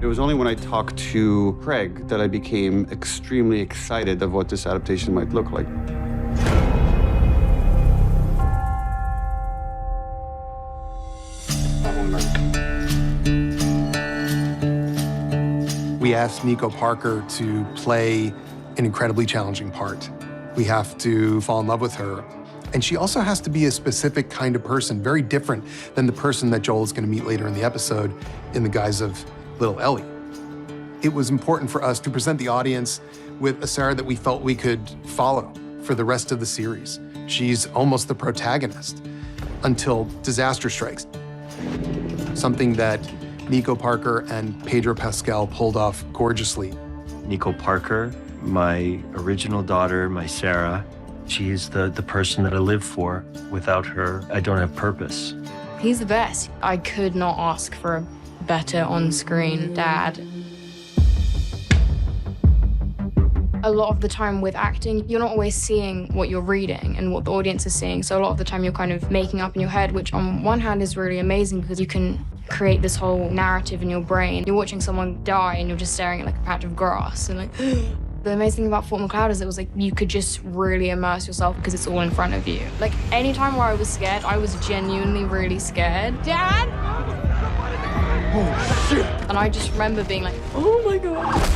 It was only when I talked to Craig that I became extremely excited of what this adaptation might look like. We asked Nico Parker to play an incredibly challenging part. We have to fall in love with her. And she also has to be a specific kind of person, very different than the person that Joel is going to meet later in the episode in the guise of little Ellie. It was important for us to present the audience with a Sarah that we felt we could follow for the rest of the series. She's almost the protagonist until disaster strikes. Something that Nico Parker and Pedro Pascal pulled off gorgeously. Nico Parker, my original daughter, my Sarah, she's the person that I live for. Without her, I don't have purpose. He's the best. I could not ask for a better on-screen dad. A lot of the time with acting, you're not always seeing what you're reading and what the audience is seeing. So a lot of the time you're kind of making up in your head, which on one hand is really amazing because you can create this whole narrative in your brain. You're watching someone die and you're just staring at like a patch of grass and like, the amazing thing about Fort McCloud is it was like you could just really immerse yourself because it's all in front of you. Like any time where I was scared, I was genuinely really scared. Dad! Oh shit! And I just remember being like, oh my God.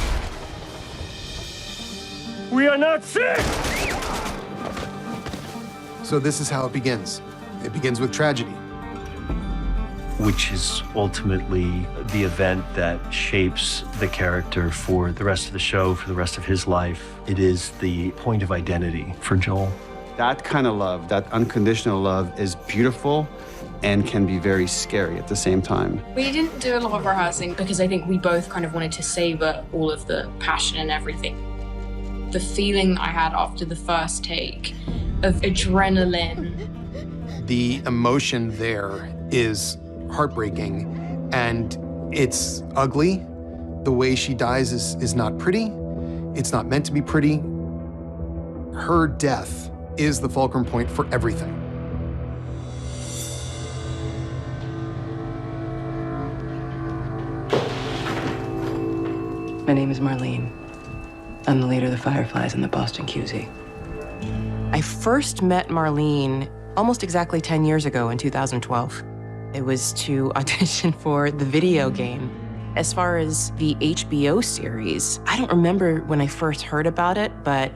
We are not sick! So this is how it begins. It begins with tragedy. Which is ultimately the event that shapes the character for the rest of the show, for the rest of his life. It is the point of identity for Joel. That kind of love, that unconditional love, is beautiful and can be very scary at the same time. We didn't do a lot of rehearsing because I think we both kind of wanted to savor all of the passion and everything. The feeling I had after the first take of adrenaline. The emotion there is heartbreaking and it's ugly. The way she dies is not pretty. It's not meant to be pretty. Her death is the fulcrum point for everything. My name is Marlene. I'm the leader of the Fireflies in the Boston QZ. I first met Marlene almost exactly 10 years ago in 2012. It was to audition for the video game. As far as the HBO series, I don't remember when I first heard about it, but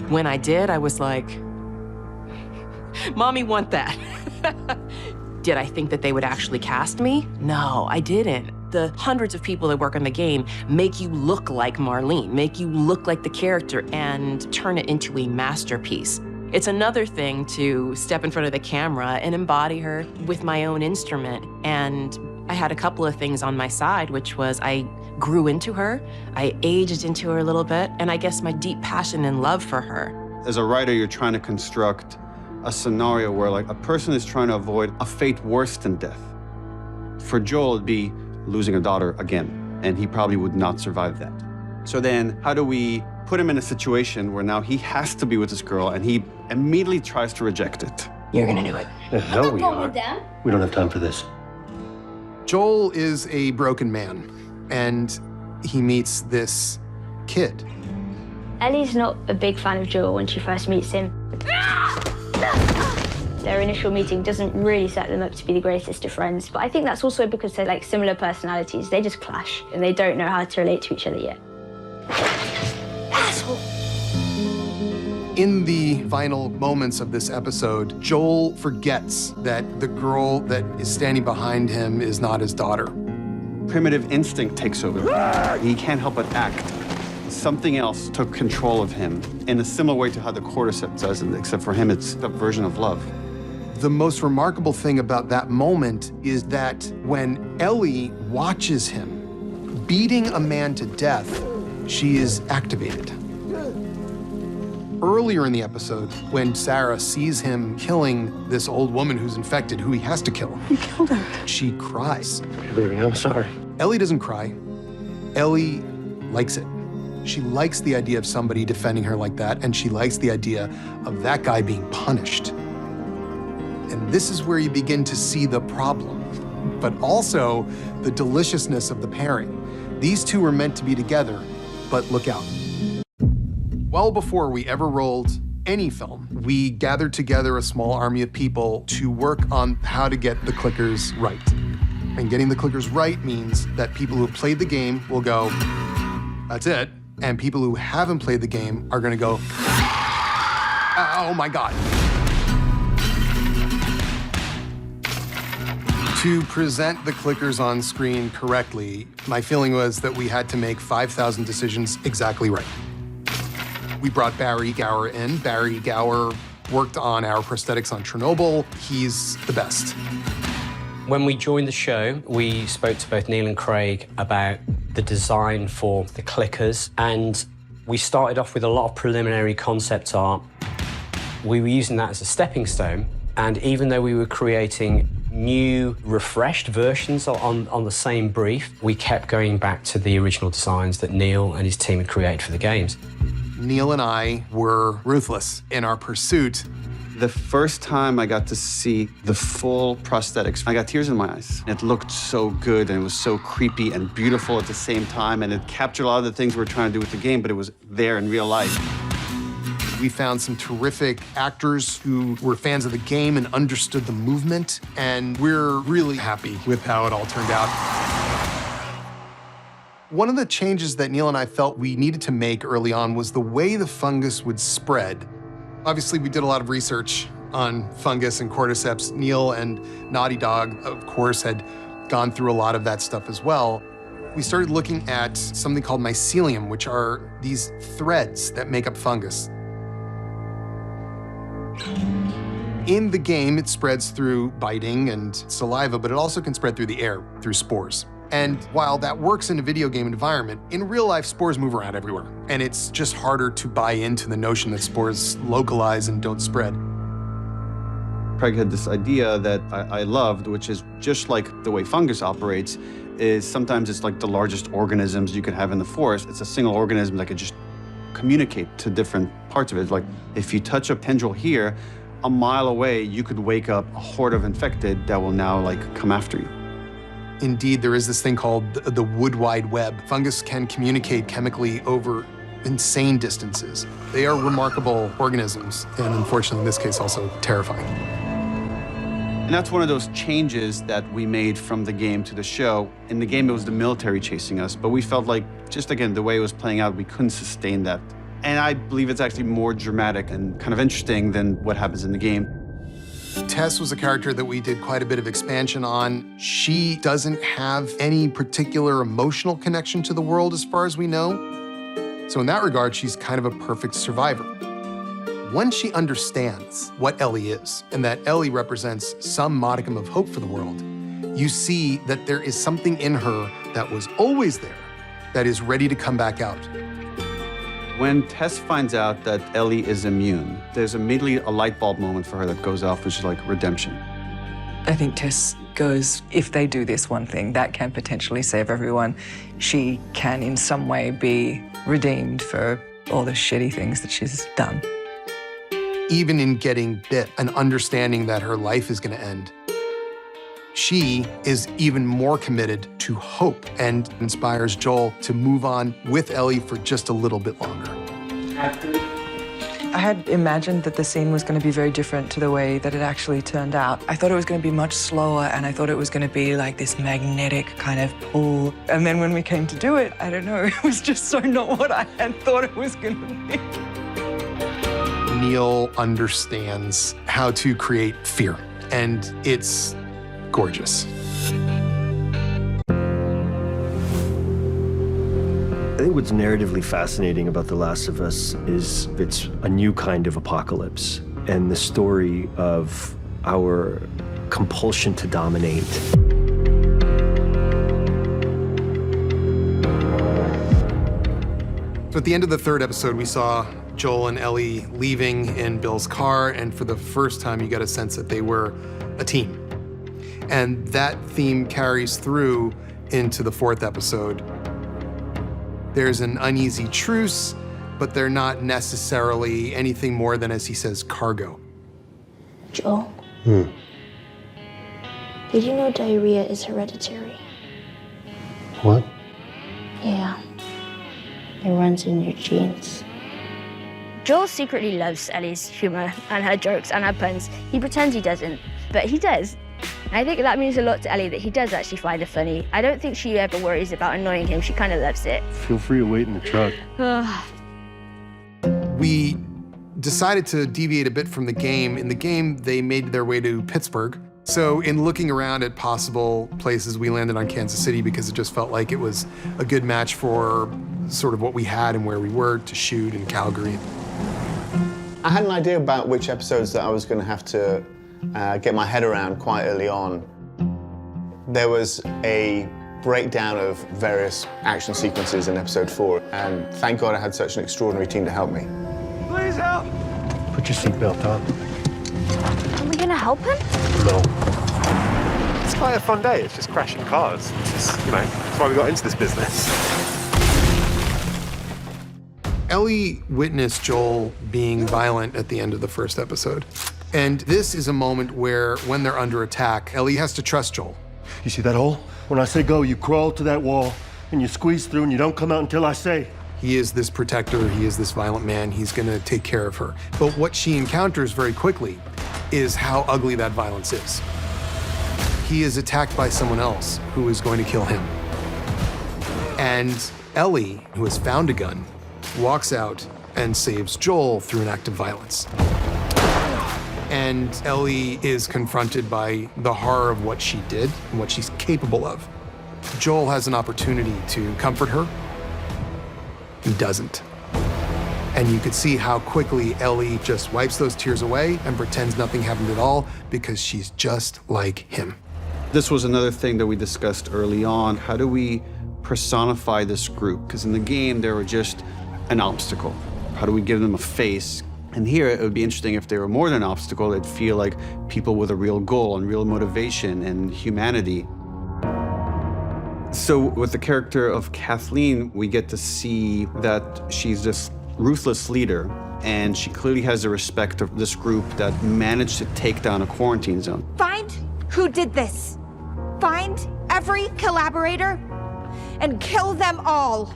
when I did, I was like, Mommy want that. Did I think that they would actually cast me? No, I didn't. The hundreds of people that work on the game make you look like Marlene, make you look like the character and turn it into a masterpiece. It's another thing to step in front of the camera and embody her with my own instrument. And I had a couple of things on my side, which was I grew into her, I aged into her a little bit, and I guess my deep passion and love for her. As a writer, you're trying to construct a scenario where like a person is trying to avoid a fate worse than death. For Joel, it'd be losing a daughter again, and he probably would not survive that. So then how do we put him in a situation where now he has to be with this girl and he immediately tries to reject it? You're gonna do it. The hell we are. We don't have time for this. Joel is a broken man, and he meets this kid. Ellie's not a big fan of Joel when she first meets him. Their initial meeting doesn't really set them up to be the greatest of friends, but I think that's also because they're like similar personalities. They just clash, and they don't know how to relate to each other yet. Asshole! In the final moments of this episode, Joel forgets that the girl that is standing behind him is not his daughter. Primitive instinct takes over. He can't help but act. Something else took control of him in a similar way to how the cordyceps does, except for him, it's a version of love. The most remarkable thing about that moment is that when Ellie watches him beating a man to death, she is activated. Earlier in the episode, when Sarah sees him killing this old woman who's infected, who he has to kill, You killed her. she cries. Baby, I'm sorry. Ellie doesn't cry. Ellie likes it. She likes the idea of somebody defending her like that, and she likes the idea of that guy being punished. And this is where you begin to see the problem, but also the deliciousness of the pairing, These two were meant to be together, but look out. Well before we ever rolled any film, we gathered together a small army of people to work on how to get the clickers right. And getting the clickers right means that people who have played the game will go, that's it. And people who haven't played the game are gonna go, oh my God. To present the clickers on screen correctly, my feeling was that we had to make 5,000 decisions exactly right. We brought Barry Gower in. Barry Gower worked on our prosthetics on Chernobyl. He's the best. When we joined the show, we spoke to both Neil and Craig about the design for the clickers, and we started off with a lot of preliminary concept art. We were using that as a stepping stone, and even though we were creating new, refreshed versions on the same brief, we kept going back to the original designs that Neil and his team had created for the games. Neil and I were ruthless in our pursuit. The first time I got to see the full prosthetics, I got tears in my eyes. It looked so good, and it was so creepy and beautiful at the same time, and it captured a lot of the things we were trying to do with the game, but it was there in real life. We found some terrific actors who were fans of the game and understood the movement, and we're really happy with how it all turned out. One of the changes that Neil and I felt we needed to make early on was the way the fungus would spread. Obviously, we did a lot of research on fungus and cordyceps. Neil and Naughty Dog, of course, had gone through a lot of that stuff as well. We started looking at something called mycelium, which are these threads that make up fungus. In the game, it spreads through biting and saliva, but it also can spread through the air, through spores. And while that works in a video game environment, in real life, spores move around everywhere. And it's just harder to buy into the notion that spores localize and don't spread. Craig had this idea that I loved, which is just like the way fungus operates, is sometimes it's like the largest organisms you could have in the forest. It's a single organism that could just communicate to different parts of it. Like if you touch a tendril here, a mile away, you could wake up a horde of infected that will now like come after you. Indeed, there is this thing called the wood wide web. Fungus can communicate chemically over insane distances. They are remarkable organisms, and unfortunately, in this case, also terrifying. And that's one of those changes that we made from the game to the show. In the game, it was the military chasing us, but we felt like, just again, the way it was playing out, we couldn't sustain that. And I believe it's actually more dramatic and kind of interesting than what happens in the game. Tess was a character that we did quite a bit of expansion on. She doesn't have any particular emotional connection to the world as far as we know. So in that regard, she's kind of a perfect survivor. Once she understands what Ellie is, and that Ellie represents some modicum of hope for the world, you see that there is something in her that was always there that is ready to come back out. When Tess finds out that Ellie is immune, there's immediately a light bulb moment for her that goes off, which is like redemption. I think Tess goes, if they do this one thing, that can potentially save everyone. She can in some way be redeemed for all the shitty things that she's done. Even in getting bit and understanding that her life is going to end, she is even more committed to hope and inspires Joel to move on with Ellie for just a little bit longer. I had imagined that the scene was going to be very different to the way that it actually turned out. I thought it was going to be much slower, and I thought it was going to be like this magnetic kind of pull. And then when we came to do it, I don't know, it was just so not what I had thought it was going to be. Neil understands how to create fear, and it's gorgeous. I think what's narratively fascinating about The Last of Us is it's a new kind of apocalypse and the story of our compulsion to dominate. So at the end of the third episode, we saw Joel and Ellie leaving in Bill's car, and for the first time, you got a sense that they were a team. And that theme carries through into the fourth episode. There's an uneasy truce, but they're not necessarily anything more than, as he says, cargo. Joel? Did you know diarrhea is hereditary? What? runs in your genes. Joel secretly loves Ellie's humor and her jokes and her puns. He pretends he doesn't, but he does. And I think that means a lot to Ellie that he does actually find her funny. I don't think she ever worries about annoying him. She kind of loves it. Feel free to wait in the truck. We decided to deviate a bit from the game. In the game, they made their way to Pittsburgh. So in looking around at possible places, we landed on Kansas City because it just felt like it was a good match for sort of what we had and where we were to shoot in Calgary. I had an idea about which episodes that I was going to have to get my head around quite early on. There was a breakdown of various action sequences in episode 4, and thank God I had such an extraordinary team to help me. Please help! Put your seatbelt on. Are we gonna help him? No. It's quite a fun day. It's just crashing cars. It's just, that's why we got into this business. Ellie witnessed Joel being violent at the end of the first episode. And this is a moment where, when they're under attack, Ellie has to trust Joel. You see that hole? When I say go, you crawl to that wall, and you squeeze through, and you don't come out until I say. He is this protector, he is this violent man, he's gonna take care of her. But what she encounters very quickly is how ugly that violence is. He is attacked by someone else who is going to kill him. And Ellie, who has found a gun, walks out and saves Joel through an act of violence. And Ellie is confronted by the horror of what she did and what she's capable of. Joel has an opportunity to comfort her. He doesn't. And you could see how quickly Ellie just wipes those tears away and pretends nothing happened at all because she's just like him. This was another thing that we discussed early on. How do we personify this group? Because in the game, they were just an obstacle. How do we give them a face? And here, it would be interesting if they were more than an obstacle. They'd feel like people with a real goal and real motivation and humanity. So with the character of Kathleen, we get to see that she's this ruthless leader, and she clearly has the respect of this group that managed to take down a quarantine zone. Find who did this. Find every collaborator and kill them all.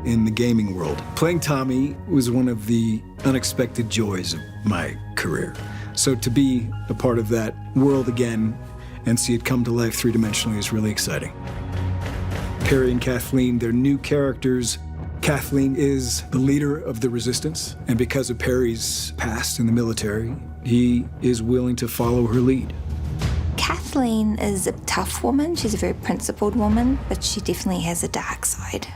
In the gaming world, playing Tommy was one of the unexpected joys of my career. So to be a part of that world again and see it come to life three-dimensionally is really exciting. Perry and Kathleen, they're new characters. Kathleen is the leader of the resistance, and because of Perry's past in the military, he is willing to follow her lead. Kathleen is a tough woman. She's a very principled woman, but she definitely has a dark side.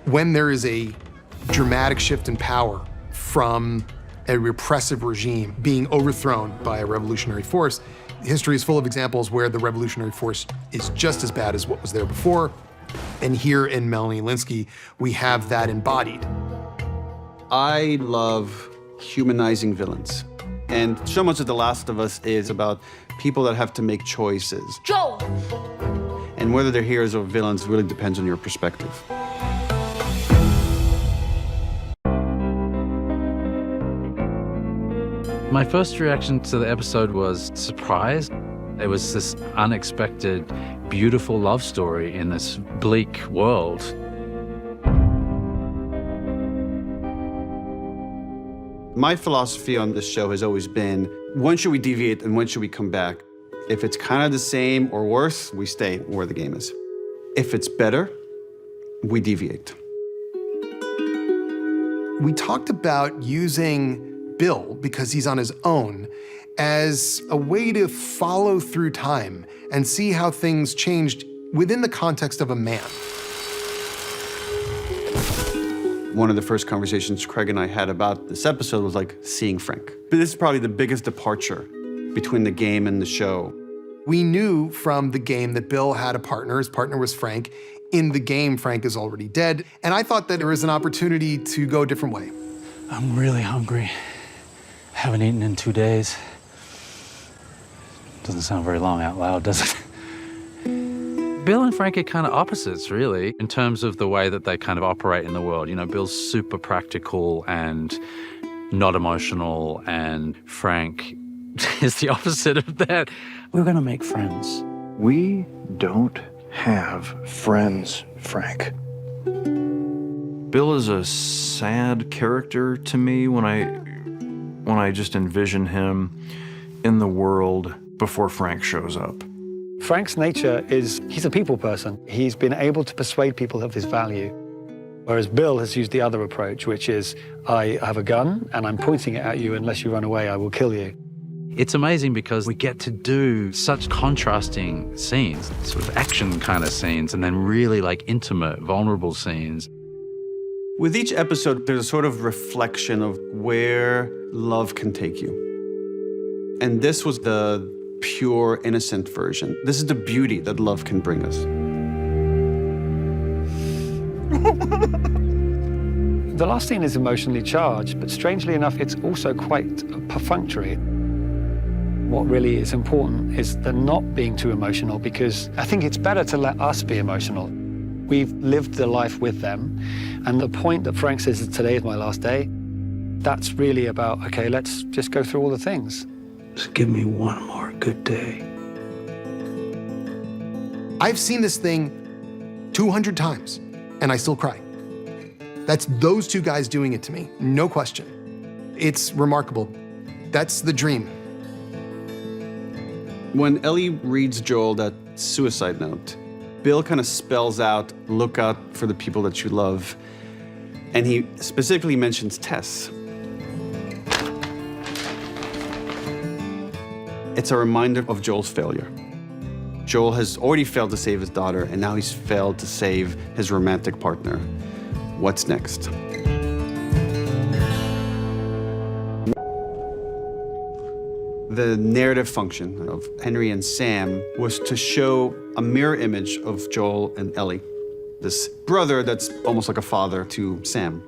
When there is a dramatic shift in power from a repressive regime being overthrown by a revolutionary force, history is full of examples where the revolutionary force is just as bad as what was there before. And here in Melanie Lynskey, we have that embodied. I love humanizing villains. And so much of The Last of Us is about people that have to make choices. Joel! And whether they're heroes or villains really depends on your perspective. My first reaction to the episode was surprise. It was this unexpected, beautiful love story in this bleak world. My philosophy on this show has always been, when should we deviate and when should we come back? If it's kind of the same or worse, we stay where the game is. If it's better, we deviate. We talked about using Bill, because he's on his own, as a way to follow through time and see how things changed within the context of a man. One of the first conversations Craig and I had about this episode was like seeing Frank. But this is probably the biggest departure between the game and the show. We knew from the game that Bill had a partner. His partner was Frank. In the game, Frank is already dead. And I thought that there was an opportunity to go a different way. I'm really hungry. Haven't eaten in 2 days. Doesn't sound very long out loud, does it? Bill and Frank are kind of opposites, really, in terms of the way that they kind of operate in the world. You know, Bill's super practical and not emotional, and Frank is the opposite of that. We're gonna make friends. We don't have friends, Frank. Bill is a sad character to me when I just envision him in the world before Frank shows up. Frank's nature is he's a people person. He's been able to persuade people of his value. Whereas Bill has used the other approach, which is, I have a gun and I'm pointing it at you. Unless you run away, I will kill you. It's amazing because we get to do such contrasting scenes, sort of action kind of scenes, and then really like intimate, vulnerable scenes. With each episode, there's a sort of reflection of where love can take you. And this was the pure, innocent version. This is the beauty that love can bring us. The last scene is emotionally charged, but strangely enough, it's also quite perfunctory. What really is important is the not being too emotional, because I think it's better to let us be emotional. We've lived the life with them, and the point that Frank says that today is my last day, that's really about, okay, let's just go through all the things. Just give me one more good day. I've seen this thing 200 times, and I still cry. That's those two guys doing it to me, no question. It's remarkable. That's the dream. When Ellie reads Joel that suicide note, Bill kind of spells out, look out for the people that you love. And he specifically mentions Tess. It's a reminder of Joel's failure. Joel has already failed to save his daughter, and now he's failed to save his romantic partner. What's next? The narrative function of Henry and Sam was to show a mirror image of Joel and Ellie. This brother that's almost like a father to Sam.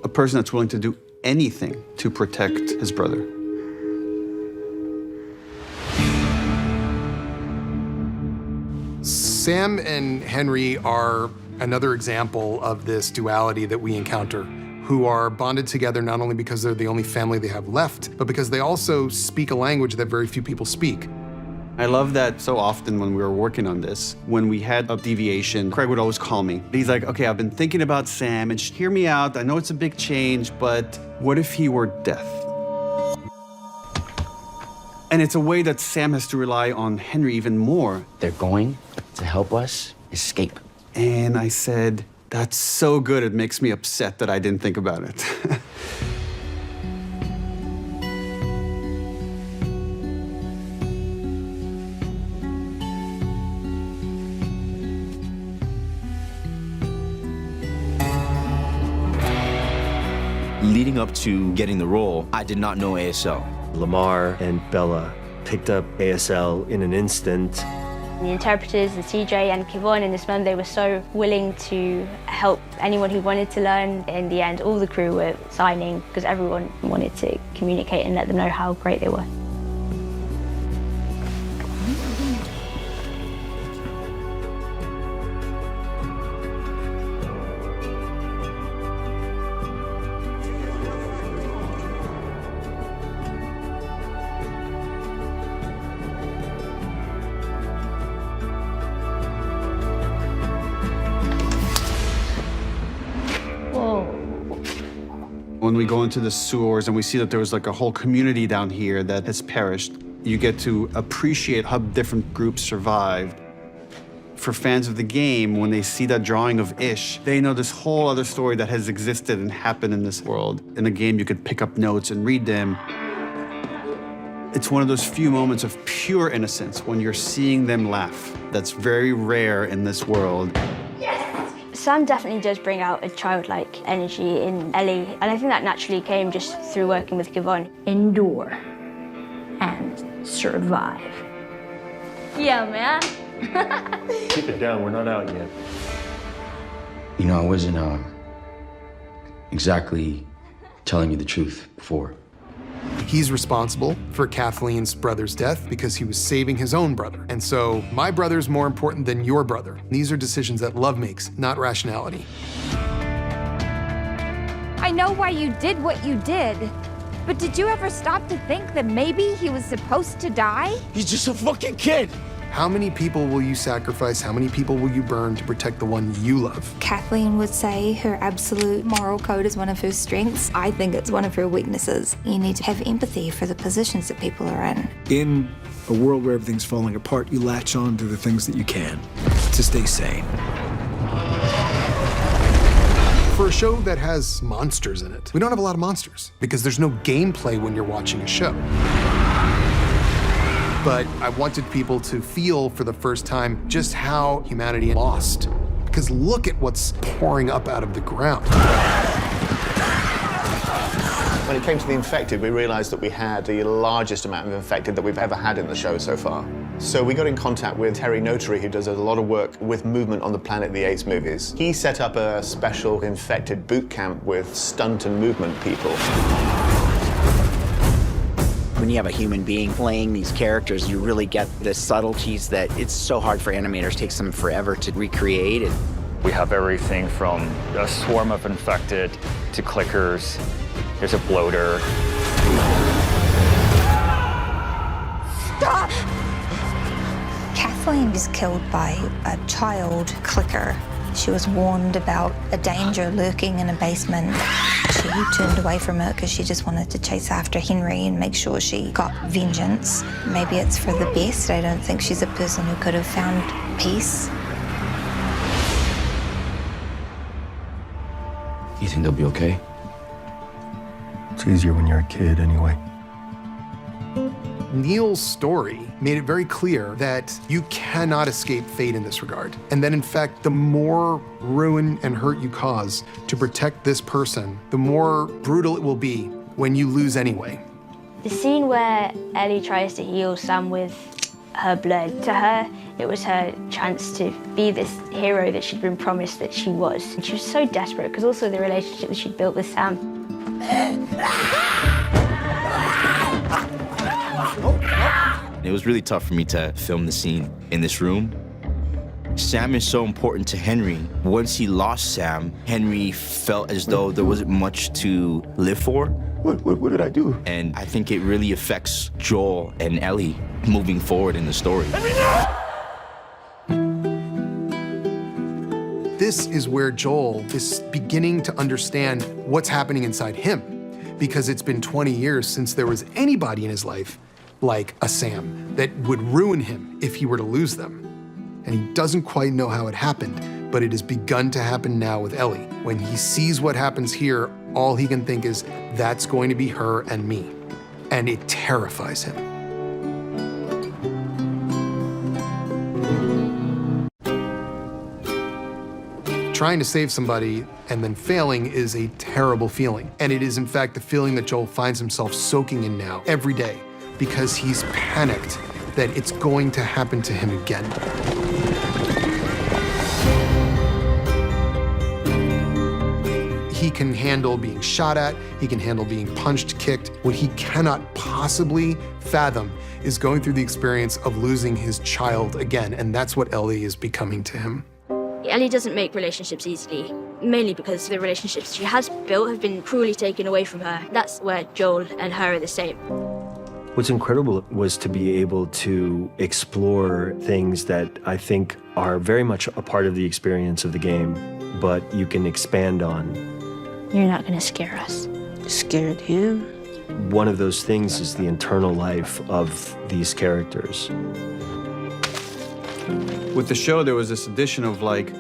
A person that's willing to do anything to protect his brother. Sam and Henry are another example of this duality that we encounter, who are bonded together not only because they're the only family they have left, but because they also speak a language that very few people speak. I love that so often when we were working on this, when we had a deviation, Craig would always call me. He's like, okay, I've been thinking about Sam, and hear me out. I know it's a big change, but what if he were death? And it's a way that Sam has to rely on Henry even more. They're going to help us escape. And I said, that's so good, it makes me upset that I didn't think about it. Leading up to getting the role, I did not know ASL. Lamar and Bella picked up ASL in an instant. The interpreters, the CJ and Kivon in this film, they were so willing to help anyone who wanted to learn. In the end, all the crew were signing because everyone wanted to communicate and let them know how great they were. When we go into the sewers and we see that there was like a whole community down here that has perished, you get to appreciate how different groups survived. For fans of the game, when they see that drawing of Ish, they know this whole other story that has existed and happened in this world. In the game, you could pick up notes and read them. It's one of those few moments of pure innocence when you're seeing them laugh. That's very rare in this world. Sam definitely does bring out a childlike energy in Ellie, and I think that naturally came just through working with Kivon. Endure and survive. Yeah, man. Keep it down, we're not out yet. You know, I wasn't exactly telling you the truth before. He's responsible for Kathleen's brother's death because he was saving his own brother. And so, my brother's more important than your brother. These are decisions that love makes, not rationality. I know why you did what you did, but did you ever stop to think that maybe he was supposed to die? He's just a fucking kid. How many people will you sacrifice? How many people will you burn to protect the one you love? Kathleen would say her absolute moral code is one of her strengths. I think it's one of her weaknesses. You need to have empathy for the positions that people are in. In a world where everything's falling apart, you latch on to the things that you can to stay sane. For a show that has monsters in it, we don't have a lot of monsters because there's no gameplay when you're watching a show. But I wanted people to feel for the first time just how humanity lost. Because look at what's pouring up out of the ground. When it came to the infected, we realized that we had the largest amount of infected that we've ever had in the show so far. So we got in contact with Terry Notary, who does a lot of work with movement on the Planet of the Apes movies. He set up a special infected boot camp with stunt and movement people. When you have a human being playing these characters, you really get the subtleties that it's so hard for animators, it takes them forever to recreate it. We have everything from a swarm of infected to clickers. There's a bloater. Stop! Kathleen is killed by a child clicker. She was warned about a danger lurking in a basement. She turned away from it because she just wanted to chase after Henry and make sure she got vengeance. Maybe it's for the best. I don't think she's a person who could have found peace. You think they'll be okay? It's easier when you're a kid anyway. Neil's story made it very clear that you cannot escape fate in this regard. And that in fact, the more ruin and hurt you cause to protect this person, the more brutal it will be when you lose anyway. The scene where Ellie tries to heal Sam with her blood, to her, it was her chance to be this hero that she'd been promised that she was. And she was so desperate, because also the relationship that she'd built with Sam. It was really tough for me to film the scene in this room. Sam is so important to Henry. Once he lost Sam, Henry felt as though there wasn't much to live for. What did I do? And I think it really affects Joel and Ellie moving forward in the story. This is where Joel is beginning to understand what's happening inside him, because it's been 20 years since there was anybody in his life like a Sam that would ruin him if he were to lose them. And he doesn't quite know how it happened, but it has begun to happen now with Ellie. When he sees what happens here, all he can think is, that's going to be her and me. And it terrifies him. Trying to save somebody and then failing is a terrible feeling. And it is in fact the feeling that Joel finds himself soaking in now, every day, because he's panicked that it's going to happen to him again. He can handle being shot at, he can handle being punched, kicked. What he cannot possibly fathom is going through the experience of losing his child again, and that's what Ellie is becoming to him. Ellie doesn't make relationships easily, mainly because the relationships she has built have been cruelly taken away from her. That's where Joel and her are the same. What's incredible was to be able to explore things that I think are very much a part of the experience of the game, but you can expand on. You're not gonna scare us. Scared him? One of those things is the internal life of these characters. With the show, there was this addition of like,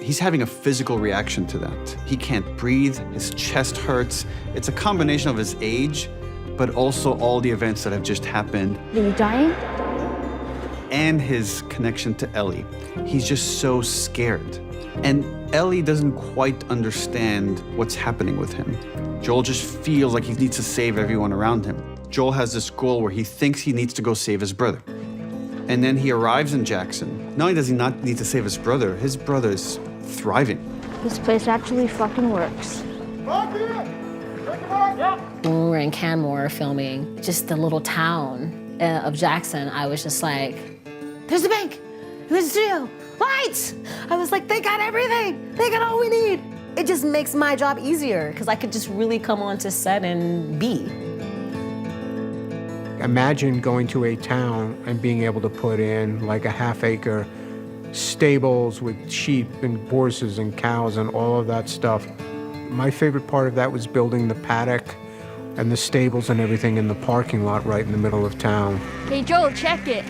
he's having a physical reaction to that. He can't breathe, his chest hurts. It's a combination of his age, but also all the events that have just happened. Are you dying? And his connection to Ellie. He's just so scared. And Ellie doesn't quite understand what's happening with him. Joel just feels like he needs to save everyone around him. Joel has this goal where he thinks he needs to go save his brother. And then he arrives in Jackson. Not only does he not need to save his brother is thriving. This place actually fucking works. When we were in Canmore filming, just the little town of Jackson, I was just like, there's the bank, there's the studio, lights! I was like, they got everything, they got all we need. It just makes my job easier because I could just really come onto set and be. Imagine going to a town and being able to put in like a half-acre stables with sheep and horses and cows and all of that stuff. My favorite part of that was building the paddock and the stables and everything in the parking lot right in the middle of town. Hey, Joel, check it.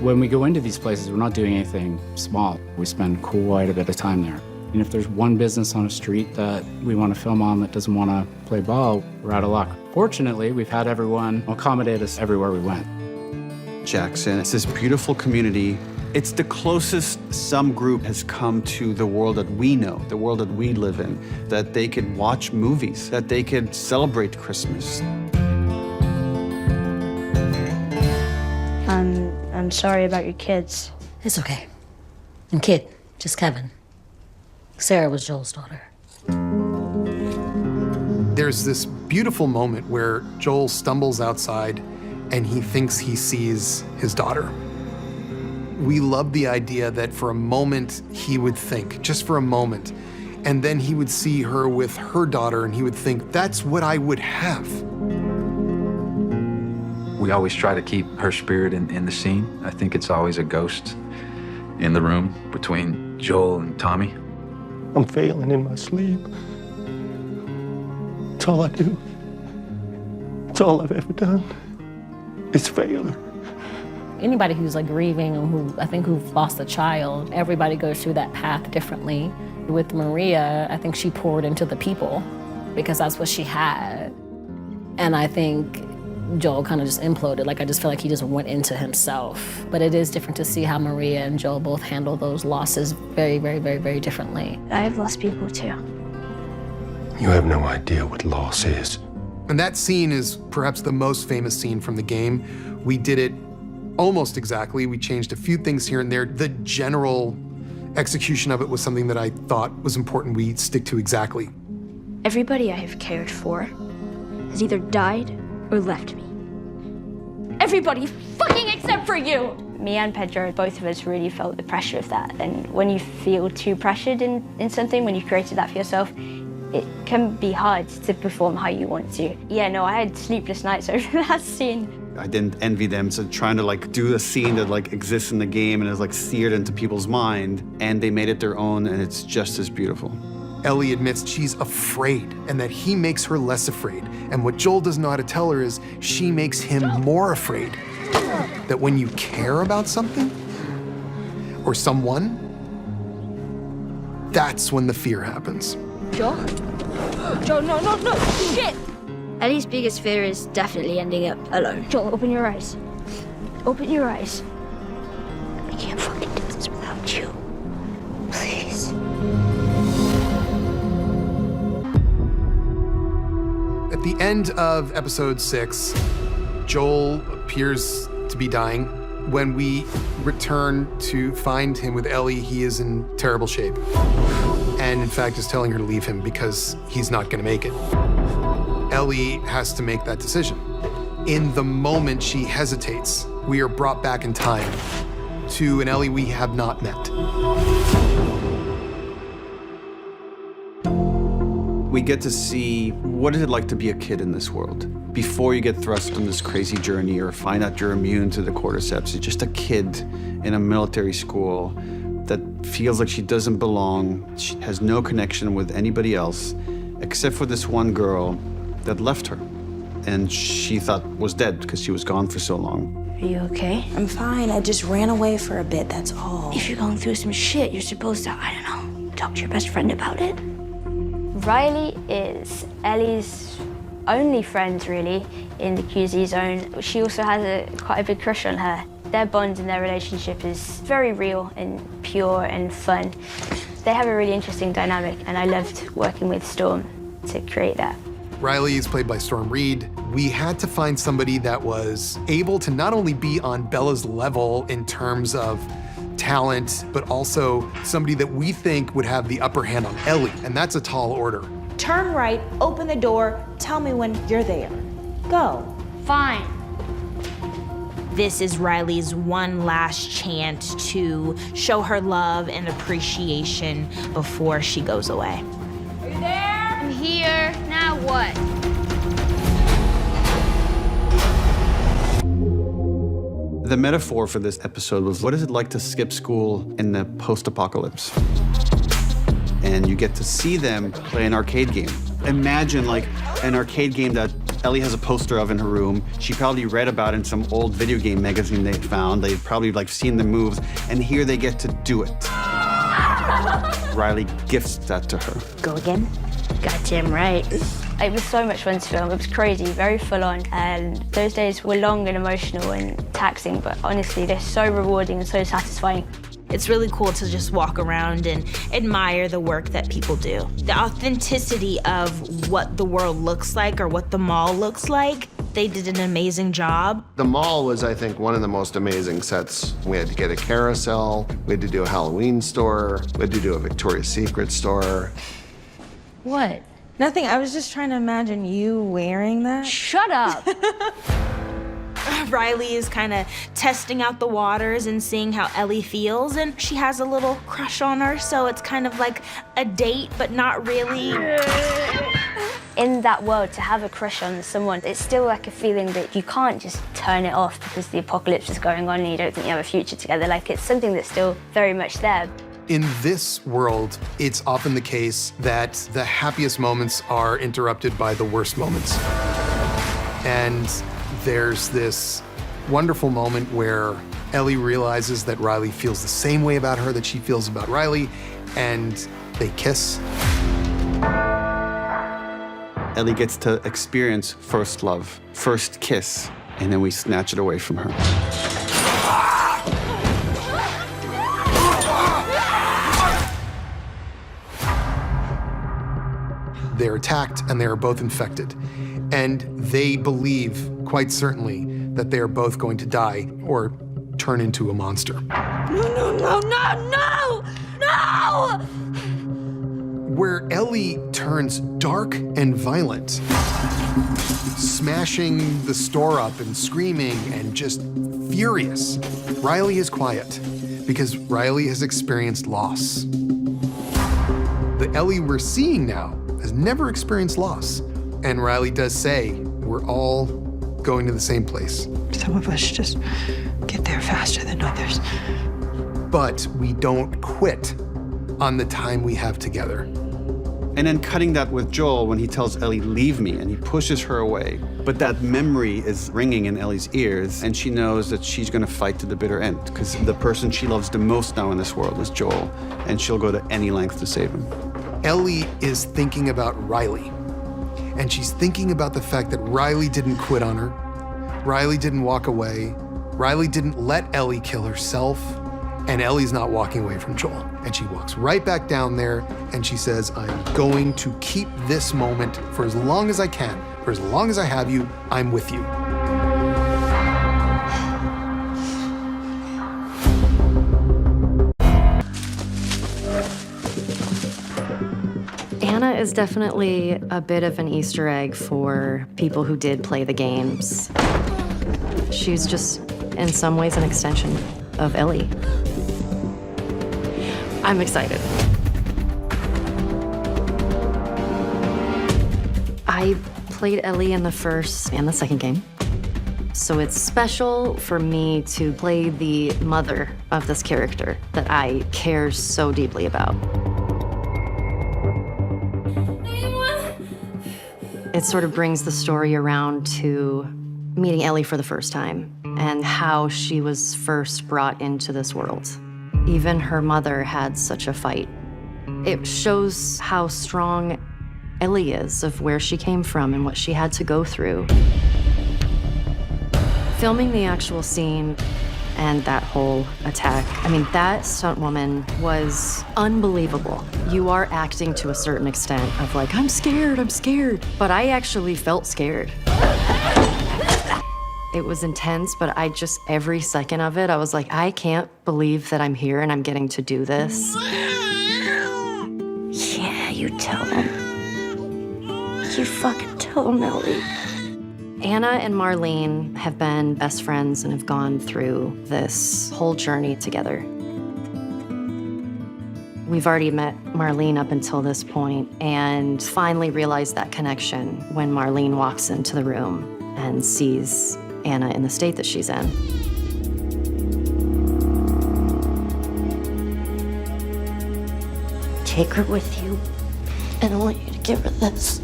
When we go into these places, we're not doing anything small. We spend quite a bit of time there. And if there's one business on a street that we want to film on that doesn't want to play ball, we're out of luck. Fortunately, we've had everyone accommodate us everywhere we went. Jackson, it's this beautiful community. It's the closest some group has come to the world that we know, the world that we live in, that they could watch movies, that they could celebrate Christmas. I'm sorry about your kids. It's okay. And kid, just Kevin. Sarah was Joel's daughter. There's this beautiful moment where Joel stumbles outside and he thinks he sees his daughter. We love the idea that for a moment he would think, just for a moment, and then he would see her with her daughter and he would think, that's what I would have. We always try to keep her spirit in the scene. I think it's always a ghost in the room between Joel and Tommy. I'm failing in my sleep. It's all I do. It's all I've ever done. It's failure. Anybody who's like grieving or who've lost a child, everybody goes through that path differently. With Maria, I think she poured into the people because that's what she had. And I think Joel kind of just imploded. Like, I just feel like he just went into himself. But it is different to see how Maria and Joel both handle those losses very, very, very, very differently. I've lost people too. You have no idea what loss is. And that scene is perhaps the most famous scene from the game. We did it almost exactly. We changed a few things here and there. The general execution of it was something that I thought was important we stick to exactly. Everybody I have cared for has either died or left me. Everybody fucking except for you! Me and Pedro, both of us really felt the pressure of that. And when you feel too pressured in something, when you've created that for yourself, it can be hard to perform how you want to. Yeah, no, I had sleepless nights over that scene. I didn't envy them, so trying to like do a scene that like exists in the game and is like seared into people's mind, and they made it their own, and it's just as beautiful. Ellie admits she's afraid and that he makes her less afraid. And what Joel doesn't know how to tell her is she makes him more afraid. That when you care about something or someone, that's when the fear happens. Joel? Joel, no, shit! Ellie's biggest fear is definitely ending up alone. Joel, open your eyes. Open your eyes. I can't fucking do this without you. Please. At the end of episode 6, Joel appears to be dying. When we return to find him with Ellie, he is in terrible shape. And in fact is telling her to leave him because he's not gonna make it. Ellie has to make that decision. In the moment she hesitates, we are brought back in time to an Ellie we have not met. We get to see what is it like to be a kid in this world. Before you get thrust on this crazy journey or find out you're immune to the cordyceps, you're just a kid in a military school that feels like she doesn't belong. She has no connection with anybody else except for this one girl that left her and she thought was dead because she was gone for so long. Are you okay? I'm fine. I just ran away for a bit, that's all. If you're going through some shit, you're supposed to, I don't know, talk to your best friend about it. Riley is Ellie's only friend, really, in the QZ zone. She also has quite a big crush on her. Their bond and their relationship is very real and pure and fun. They have a really interesting dynamic, and I loved working with Storm to create that. Riley is played by Storm Reed. We had to find somebody that was able to not only be on Bella's level in terms of talent, but also somebody that we think would have the upper hand on Ellie, and that's a tall order. Turn right, open the door, tell me when you're there. Go. Fine. This is Riley's one last chance to show her love and appreciation before she goes away. Are you there? I'm here. Now what? The metaphor for this episode was, what is it like to skip school in the post-apocalypse? And you get to see them play an arcade game. Imagine like an arcade game that Ellie has a poster of in her room. She probably read about it in some old video game magazine they found. They'd probably like seen the moves, and here they get to do it. Riley gifts that to her. Go again? Goddamn right. It was so much fun to film. It was crazy, very full on. And those days were long and emotional and taxing, but honestly, they're so rewarding and so satisfying. It's really cool to just walk around and admire the work that people do. The authenticity of what the world looks like or what the mall looks like, they did an amazing job. The mall was, I think, one of the most amazing sets. We had to get a carousel, we had to do a Halloween store, we had to do a Victoria's Secret store. What? Nothing, I was just trying to imagine you wearing that. Shut up! Riley is kind of testing out the waters and seeing how Ellie feels, and she has a little crush on her, so it's kind of like a date, but not really. In that world, to have a crush on someone, it's still like a feeling that you can't just turn it off because the apocalypse is going on and you don't think you have a future together. Like, it's something that's still very much there. In this world, it's often the case that the happiest moments are interrupted by the worst moments. And there's this wonderful moment where Ellie realizes that Riley feels the same way about her that she feels about Riley, and they kiss. Ellie gets to experience first love, first kiss, and then we snatch it away from her. They're attacked and they are both infected. And they believe, quite certainly, that they are both going to die or turn into a monster. No! Where Ellie turns dark and violent, smashing the store up and screaming and just furious, Riley is quiet because Riley has experienced loss. The Ellie we're seeing now has never experienced loss. And Riley does say, we're all going to the same place. Some of us just get there faster than others. But we don't quit on the time we have together. And then cutting that with Joel when he tells Ellie, leave me, and he pushes her away. But that memory is ringing in Ellie's ears, and she knows that she's gonna fight to the bitter end, because the person she loves the most now in this world is Joel, and she'll go to any length to save him. Ellie is thinking about Riley. And she's thinking about the fact that Riley didn't quit on her. Riley didn't walk away. Riley didn't let Ellie kill herself. And Ellie's not walking away from Joel. And she walks right back down there and she says, I'm going to keep this moment for as long as I can. For as long as I have you, I'm with you. Anna is definitely a bit of an Easter egg for people who did play the games. She's just, in some ways, an extension of Ellie. I'm excited. I played Ellie in the first and the second game. So it's special for me to play the mother of this character that I care so deeply about. It sort of brings the story around to meeting Ellie for the first time and how she was first brought into this world. Even her mother had such a fight. It shows how strong Ellie is, of where she came from and what she had to go through. Filming the actual scene and that whole attack, I mean, that stunt woman was unbelievable. You are acting to a certain extent of like, I'm scared. But I actually felt scared. It was intense, but every second of it, I was like, I can't believe that I'm here and I'm getting to do this. Yeah, you tell them. You fucking tell them, Ellie. Anna and Marlene have been best friends and have gone through this whole journey together. We've already met Marlene up until this point and finally realized that connection when Marlene walks into the room and sees Anna in the state that she's in. take her with you, and I want you to give her this.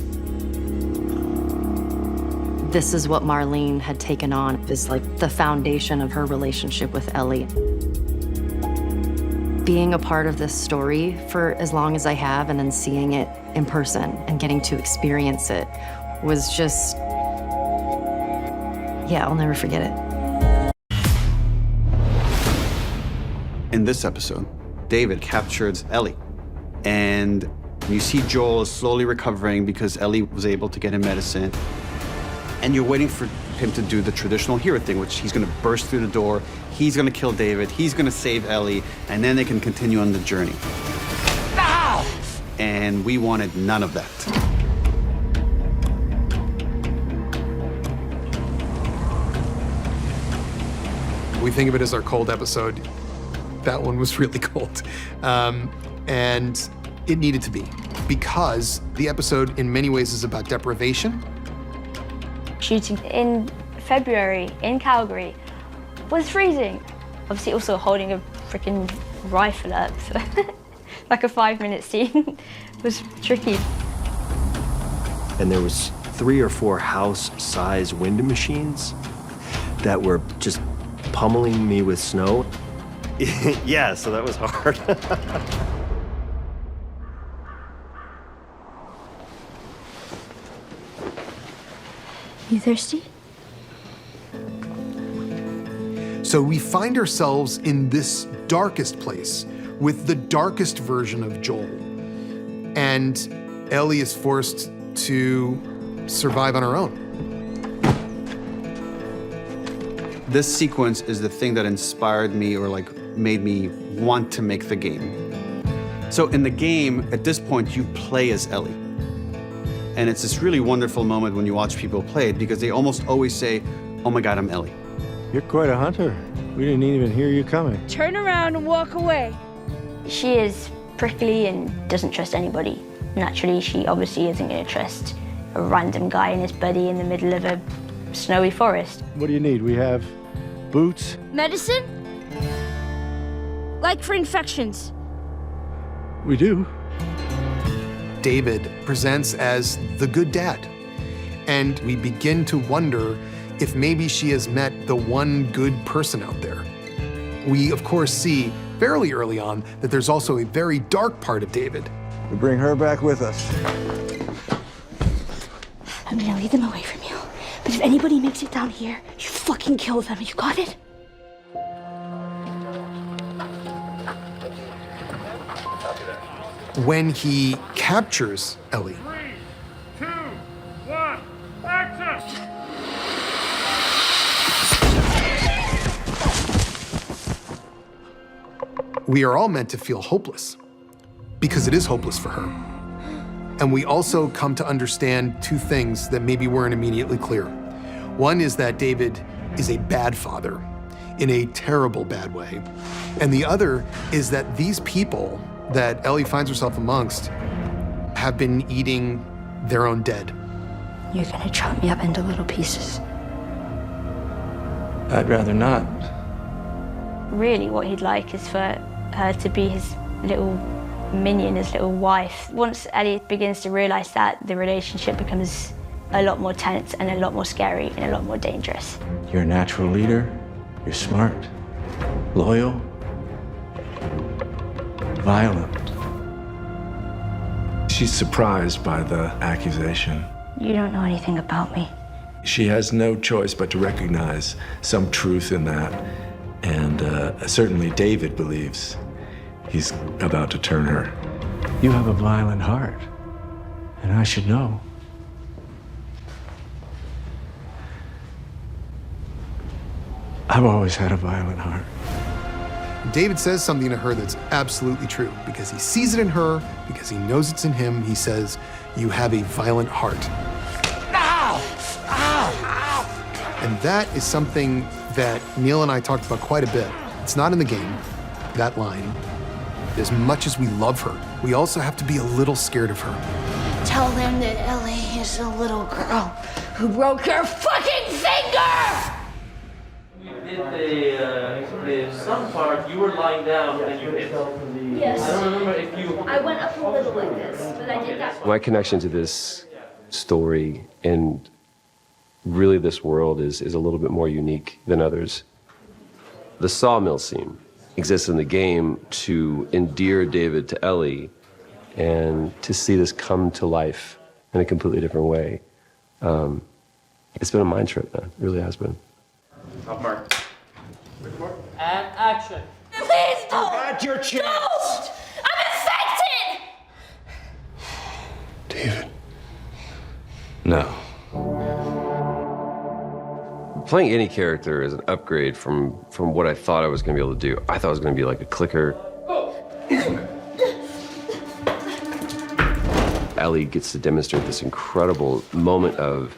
This is what Marlene had taken on, is like the foundation of her relationship with Ellie. Being a part of this story for as long as I have and then seeing it in person and getting to experience it was just, yeah, I'll never forget it. In this episode, David captures Ellie, and you see Joel is slowly recovering because Ellie was able to get him medicine. And you're waiting for him to do the traditional hero thing, which he's gonna burst through the door, he's gonna kill David, he's gonna save Ellie, and then they can continue on the journey. No! And we wanted none of that. We think of it as our cold episode. That one was really cold. And it needed to be, because the episode in many ways is about deprivation. Shooting in February in Calgary was freezing. Obviously also holding a freaking rifle up, so like a 5-minute scene was tricky. And there was 3 or 4 house-size wind machines that were just pummeling me with snow. Yeah, so that was hard. You thirsty? So we find ourselves in this darkest place with the darkest version of Joel. And Ellie is forced to survive on her own. This sequence is the thing that inspired me or like made me want to make the game. So in the game, at this point, you play as Ellie. And it's this really wonderful moment when you watch people play it because they almost always say, oh my God, I'm Ellie. You're quite a hunter. We didn't even hear you coming. Turn around and walk away. She is prickly and doesn't trust anybody. Naturally, she obviously isn't going to trust a random guy and his buddy in the middle of a snowy forest. What do you need? We have boots. Medicine? Like for infections. We do. David presents as the good dad. And we begin to wonder if maybe she has met the one good person out there. We, of course, see fairly early on that there's also a very dark part of David. We bring her back with us. I'm gonna lead them away from you. But if anybody makes it down here, you fucking kill them. You got it? When he captures Ellie, 3, 2, 1, action! we are all meant to feel hopeless, because it is hopeless for her. And we also come to understand 2 things that maybe weren't immediately clear. One is that David is a bad father, in a terrible bad way. And the other is that these people that Ellie finds herself amongst have been eating their own dead. You're gonna chop me up into little pieces. I'd rather not. Really, what he'd like is for her to be his little minion, his little wife. Once Ellie begins to realize that, the relationship becomes a lot more tense and a lot more scary and a lot more dangerous. You're a natural leader. You're smart, loyal, violent. She's surprised by the accusation. You don't know anything about me. She has no choice but to recognize some truth in that. And certainly David believes he's about to turn her. You have a violent heart, and I should know. I've always had a violent heart. David says something to her that's absolutely true, because he sees it in her, because he knows it's in him. He says, you have a violent heart. Ow! Ow! Ow! And that is something that Neil and I talked about quite a bit. It's not in the game, that line. As much as we love her, we also have to be a little scared of her. Tell them that Ellie is a little girl who broke her fucking finger! Did the some part, you were lying down and you hit Yes. I don't remember if you... I went up a little like this, but I did that. My connection to this story and really this world is a little bit more unique than others. The sawmill scene exists in the game to endear David to Ellie and to see this come to life in a completely different way. It's been a mind trip, man. It really has been. Top mark. And action. Please don't! You had your chance! Don't! I'm infected! David. No. Playing any character is an upgrade from what I thought I was going to be able to do. I thought I was going to be like a clicker. Ellie gets to demonstrate this incredible moment of,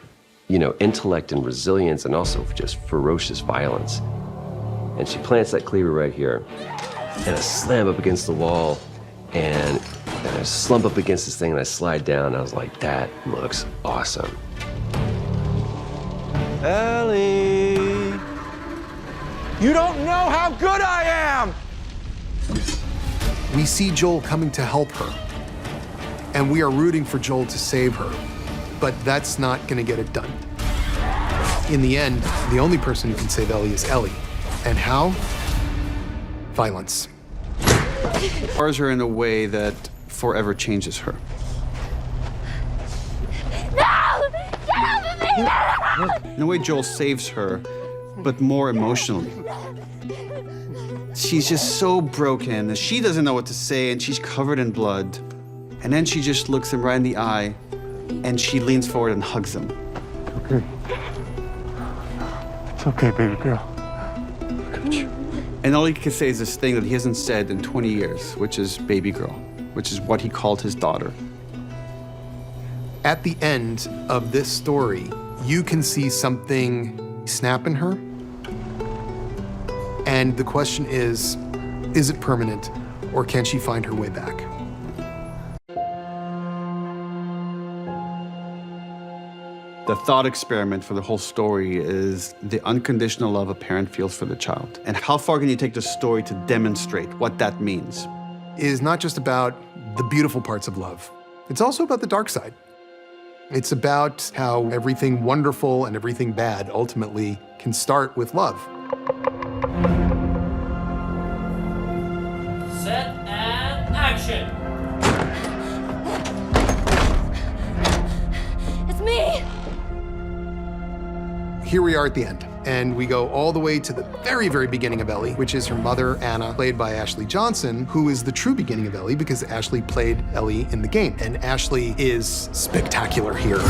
intellect and resilience and also just ferocious violence. And she plants that cleaver right here. And I slam up against the wall and I slump up against this thing and I slide down. And I was like, that looks awesome. Ellie! You don't know how good I am! We see Joel coming to help her, and we are rooting for Joel to save her, but that's not gonna get it done. In the end, the only person who can save Ellie is Ellie. And how? Violence. Bars her in a way that forever changes her. No! Get off of me! In a way, Joel saves her, but more emotionally. She's just so broken. She doesn't know what to say, and she's covered in blood. And then she just looks him right in the eye, and she leans forward and hugs him. Okay. It's okay, baby girl. And all he can say is this thing that he hasn't said in 20 years, which is baby girl, which is what he called his daughter. At the end of this story, you can see something snap in her. And the question is it permanent, or can she find her way back? The thought experiment for the whole story is the unconditional love a parent feels for the child. And how far can you take the story to demonstrate what that means? It is not just about the beautiful parts of love. It's also about the dark side. It's about how everything wonderful and everything bad ultimately can start with love. Set and action. It's me! Here we are at the end, and we go all the way to the very, very beginning of Ellie, which is her mother, Anna, played by Ashley Johnson, who is the true beginning of Ellie because Ashley played Ellie in the game. And Ashley is spectacular here.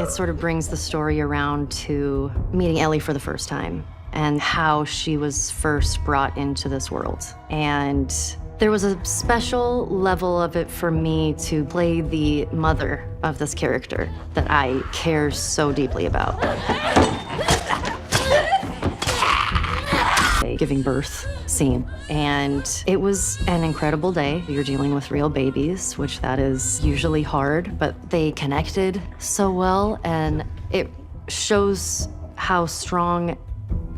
It sort of brings the story around to meeting Ellie for the first time and how she was first brought into this world. And there was a special level of it for me to play the mother of this character that I care so deeply about. A giving birth scene. And it was an incredible day. You're dealing with real babies, which that is usually hard, but they connected so well, and it shows how strong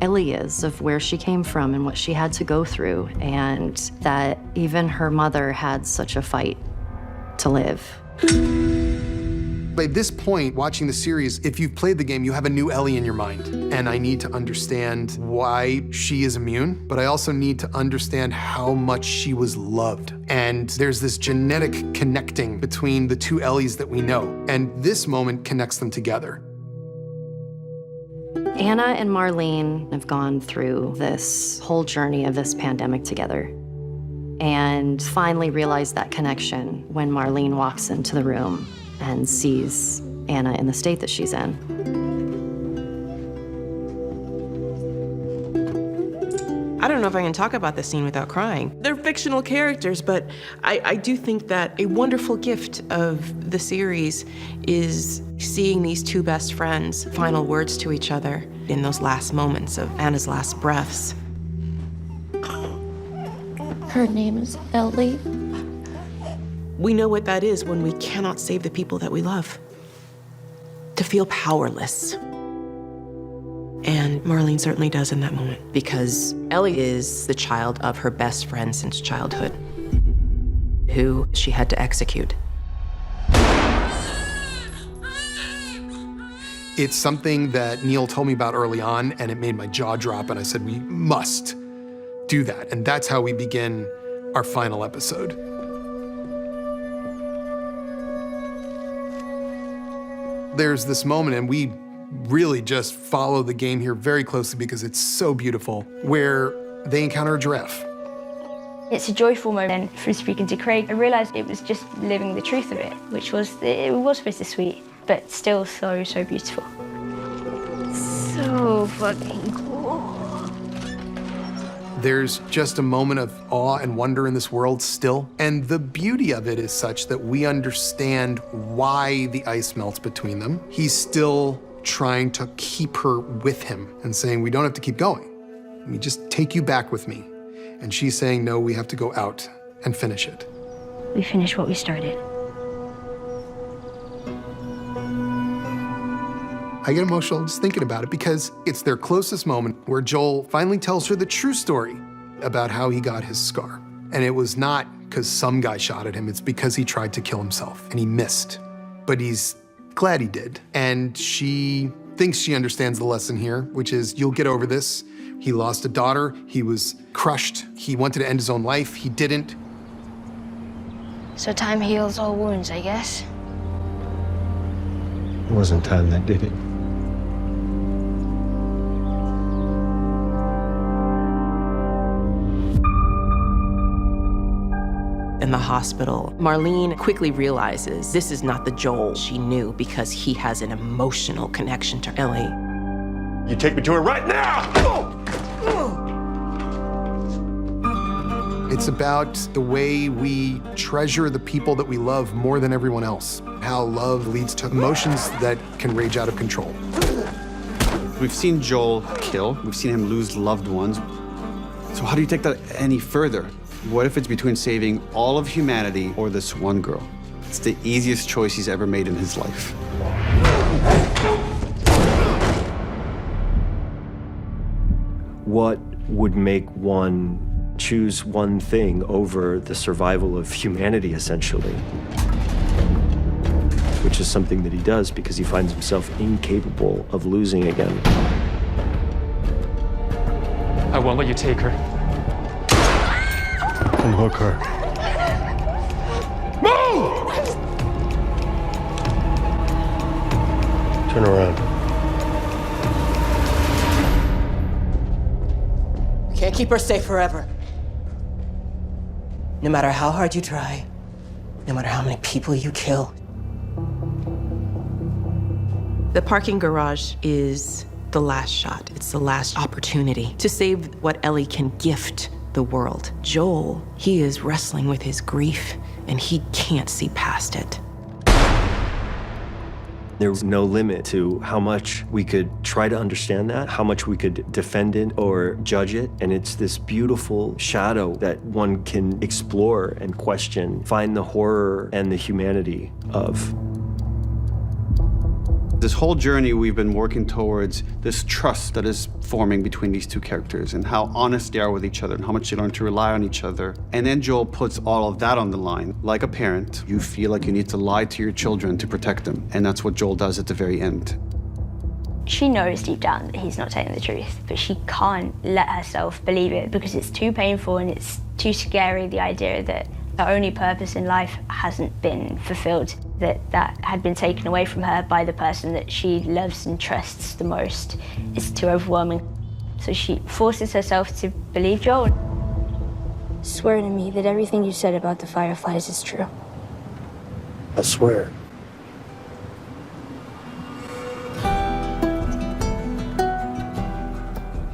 Ellie is, of where she came from and what she had to go through, and that even her mother had such a fight to live. By this point, watching the series, if you've played the game, you have a new Ellie in your mind. And I need to understand why she is immune, but I also need to understand how much she was loved. And there's this genetic connecting between the two Ellies that we know. And this moment connects them together. Anna and Marlene have gone through this whole journey of this pandemic together and finally realized that connection when Marlene walks into the room and sees Anna in the state that she's in. I don't know if I can talk about this scene without crying. They're fictional characters, but I do think that a wonderful gift of the series is seeing these two best friends' final words to each other in those last moments of Anna's last breaths. Her name is Ellie. We know what that is when we cannot save the people that we love. To feel powerless. And Marlene certainly does in that moment, because Ellie is the child of her best friend since childhood, who she had to execute. It's something that Neil told me about early on, and it made my jaw drop, and I said, we must do that. And that's how we begin our final episode. There's this moment, and we really just follow the game here very closely because it's so beautiful, where they encounter a giraffe. It's a joyful moment. From speaking to Craig, I realized it was just living the truth of it, which was, it was bittersweet, but still so, so beautiful. So fucking cool. There's just a moment of awe and wonder in this world still. And the beauty of it is such that we understand why the ice melts between them. He's still trying to keep her with him and saying, we don't have to keep going. Let me just take you back with me. And she's saying, no, we have to go out and finish it. We finished what we started. I get emotional just thinking about it because it's their closest moment where Joel finally tells her the true story about how he got his scar. And it was not because some guy shot at him, it's because he tried to kill himself and he missed. But he's glad he did. And she thinks she understands the lesson here, which is you'll get over this. He lost a daughter, he was crushed, he wanted to end his own life, he didn't. So time heals all wounds, I guess. It wasn't time that did it. In the hospital, Marlene quickly realizes this is not the Joel she knew because he has an emotional connection to Ellie. You take me to her right now! It's about the way we treasure the people that we love more than everyone else. How love leads to emotions that can rage out of control. We've seen Joel kill. We've seen him lose loved ones. So how do you take that any further? What if it's between saving all of humanity or this one girl? It's the easiest choice he's ever made in his life. What would make one choose one thing over the survival of humanity, essentially? Which is something that he does because he finds himself incapable of losing again. I won't let you take her. Unhook her. Move! Turn around. Can't keep her safe forever. No matter how hard you try, no matter how many people you kill. The parking garage is the last shot. It's the last opportunity to save what Ellie can gift the world. Joel, he is wrestling with his grief and he can't see past it. There's no limit to how much we could try to understand that, how much we could defend it or judge it. And it's this beautiful shadow that one can explore and question, find the horror and the humanity of. This whole journey, we've been working towards this trust that is forming between these two characters and how honest they are with each other and how much they learn to rely on each other. And then Joel puts all of that on the line. Like a parent, you feel like you need to lie to your children to protect them. And that's what Joel does at the very end. She knows deep down that he's not telling the truth, but she can't let herself believe it because it's too painful and it's too scary, the idea that her only purpose in life hasn't been fulfilled, that had been taken away from her by the person that she loves and trusts the most. It's too overwhelming. So she forces herself to believe Joel. Swear to me that everything you said about the Fireflies is true. I swear.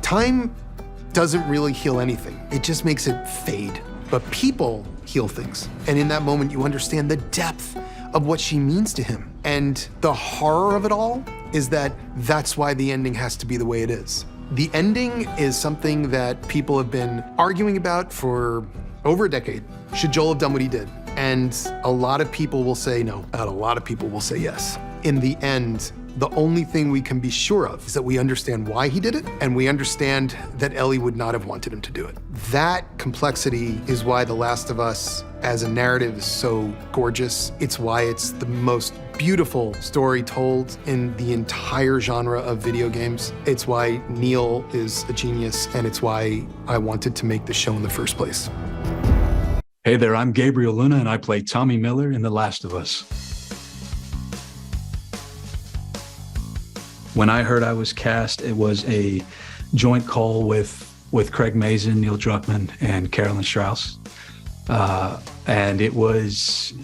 Time doesn't really heal anything. It just makes it fade. But people heal things. And in that moment, you understand the depth of what she means to him. And the horror of it all is that that's why the ending has to be the way it is. The ending is something that people have been arguing about for over a decade. Should Joel have done what he did? And a lot of people will say no, and a lot of people will say yes. In the end, The only thing we can be sure of is that we understand why he did it, and we understand that Ellie would not have wanted him to do it. That complexity is why The Last of Us as a narrative is so gorgeous. It's why it's the most beautiful story told in the entire genre of video games. It's why Neil is a genius, and it's why I wanted to make the show in the first place. Hey there, I'm Gabriel Luna, and I play Tommy Miller in The Last of Us. When I heard I was cast, it was a joint call with Craig Mazin, Neil Druckmann, and Carolyn Strauss. And it was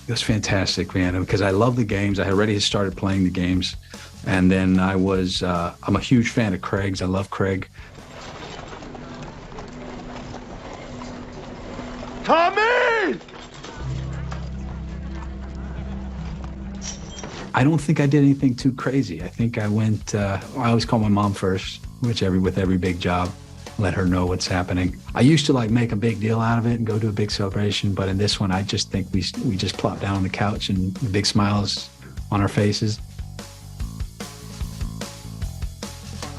fantastic, man, because I love the games. I already started playing the games. And then I'm a huge fan of Craig's. I love Craig. Tommy! I don't think I did anything too crazy. I think I went, I always call my mom first, with every big job, let her know what's happening. I used to like make a big deal out of it and go to a big celebration, but in this one, I just think we just plopped down on the couch and big smiles on our faces.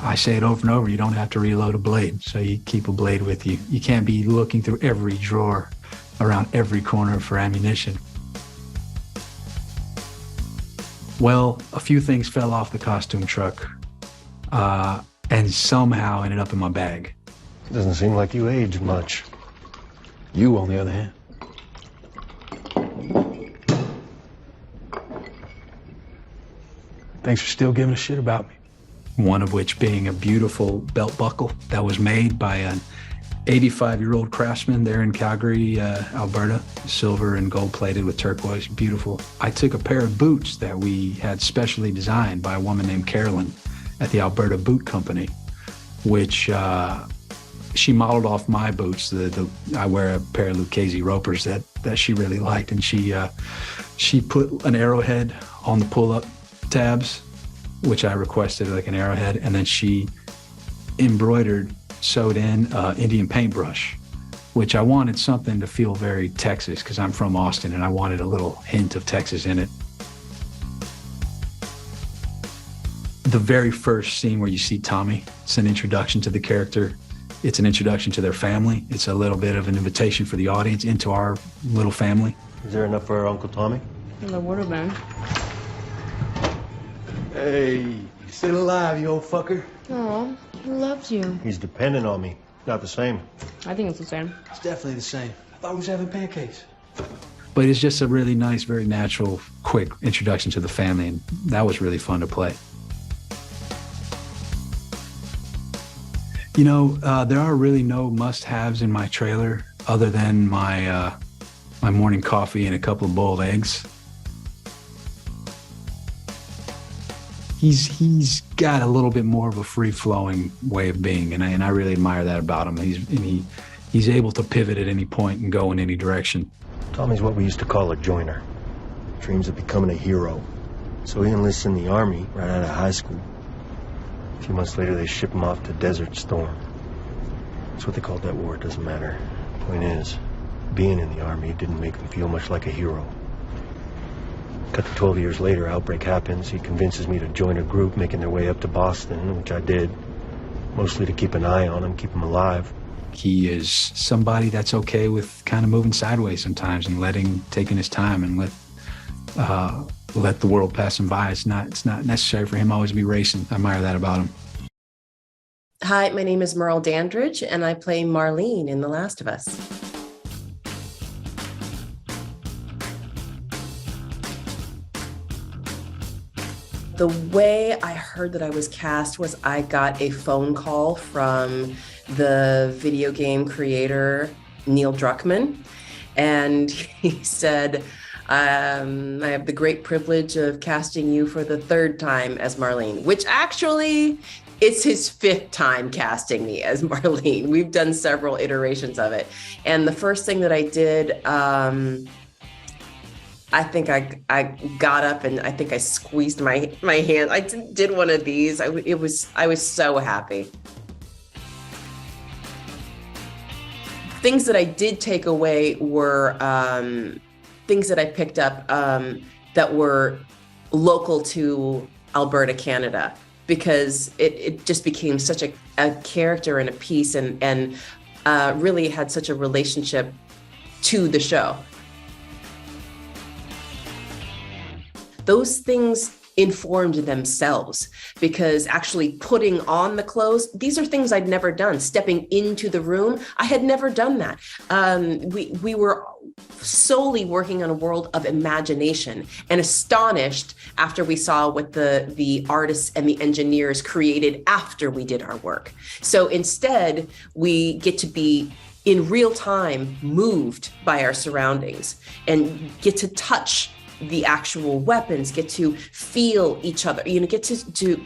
I say it over and over, you don't have to reload a blade, so you keep a blade with you. You can't be looking through every drawer, around every corner for ammunition. Well, a few things fell off the costume truck and somehow ended up in my bag. It doesn't seem like you aged much. You, on the other hand. Thanks for still giving a shit about me. One of which being a beautiful belt buckle that was made by an 85-year-old craftsman there in Calgary, Alberta, silver and gold plated with turquoise, beautiful. I took a pair of boots that we had specially designed by a woman named Carolyn at the Alberta Boot Company, which she modeled off my boots. I wear a pair of Lucchese Ropers that she really liked, and she put an arrowhead on the pull-up tabs, which I requested, like an arrowhead, and then she sewed in Indian paintbrush, which I wanted something to feel very Texas, because I'm from Austin and I wanted a little hint of Texas in it. The very first scene where you see Tommy, it's an introduction to the character. It's an introduction to their family. It's a little bit of an invitation for the audience into our little family. Is there enough for our Uncle Tommy? There would have been. Hey, you still alive, you old fucker? Oh, he loves you. He's dependent on me. Not the same. I think it's the same. It's definitely the same. I thought we was having pancakes. But it's just a really nice, very natural, quick introduction to the family, and that was really fun to play. You know, there are really no must-haves in my trailer other than my morning coffee and a couple of boiled eggs. He's got a little bit more of a free-flowing way of being, and I really admire that about him. He's able to pivot at any point and go in any direction. Tommy's what we used to call a joiner. Dreams of becoming a hero. So he enlists in the Army right out of high school. A few months later, they ship him off to Desert Storm. That's what they called that war, it doesn't matter. Point is, being in the Army didn't make him feel much like a hero. Cut to 12 years later, outbreak happens. He convinces me to join a group making their way up to Boston, which I did. Mostly to keep an eye on him, keep him alive. He is somebody that's okay with kind of moving sideways sometimes and taking his time and let the world pass him by. It's not necessary for him always to be racing. I admire that about him. Hi, my name is Merle Dandridge, and I play Marlene in The Last of Us. The way I heard that I was cast was I got a phone call from the video game creator, Neil Druckmann, and he said, I have the great privilege of casting you for the third time as Marlene, which actually it's his fifth time casting me as Marlene. We've done several iterations of it. And the first thing that I did, I think I got up and I think I squeezed my hand. I did one of these. I was so happy. Things that I did take away were things that I picked up that were local to Alberta, Canada, because it just became such a character and a piece, and really had such a relationship to the show. Those things informed themselves, because actually putting on the clothes, these are things I'd never done. Stepping into the room, I had never done that. We were solely working on a world of imagination, and astonished after we saw what the artists and the engineers created after we did our work. So instead, we get to be in real time moved by our surroundings and get to touch the actual weapons, get to feel each other, get to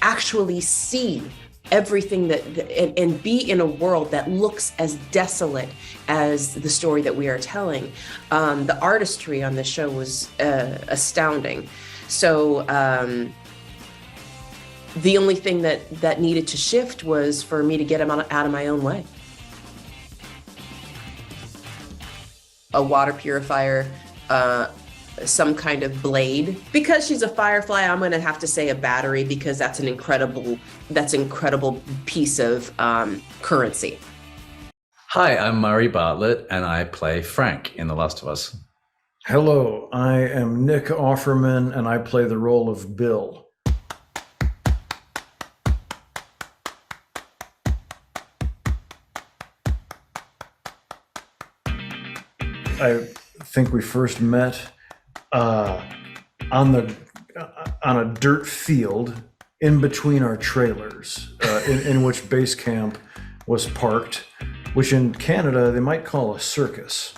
actually see everything and be in a world that looks as desolate as the story that we are telling. The artistry on this show was astounding. So the only thing that needed to shift was for me to get him out of my own way. A water purifier, some kind of blade. Because she's a firefly, I'm gonna have to say a battery, because that's an incredible piece of currency. Hi, I'm Murray Bartlett, and I play Frank in The Last of Us. Hello, I am Nick Offerman, and I play the role of Bill. I think we first met on a dirt field in between our trailers, in which base camp was parked, which in Canada they might call a circus.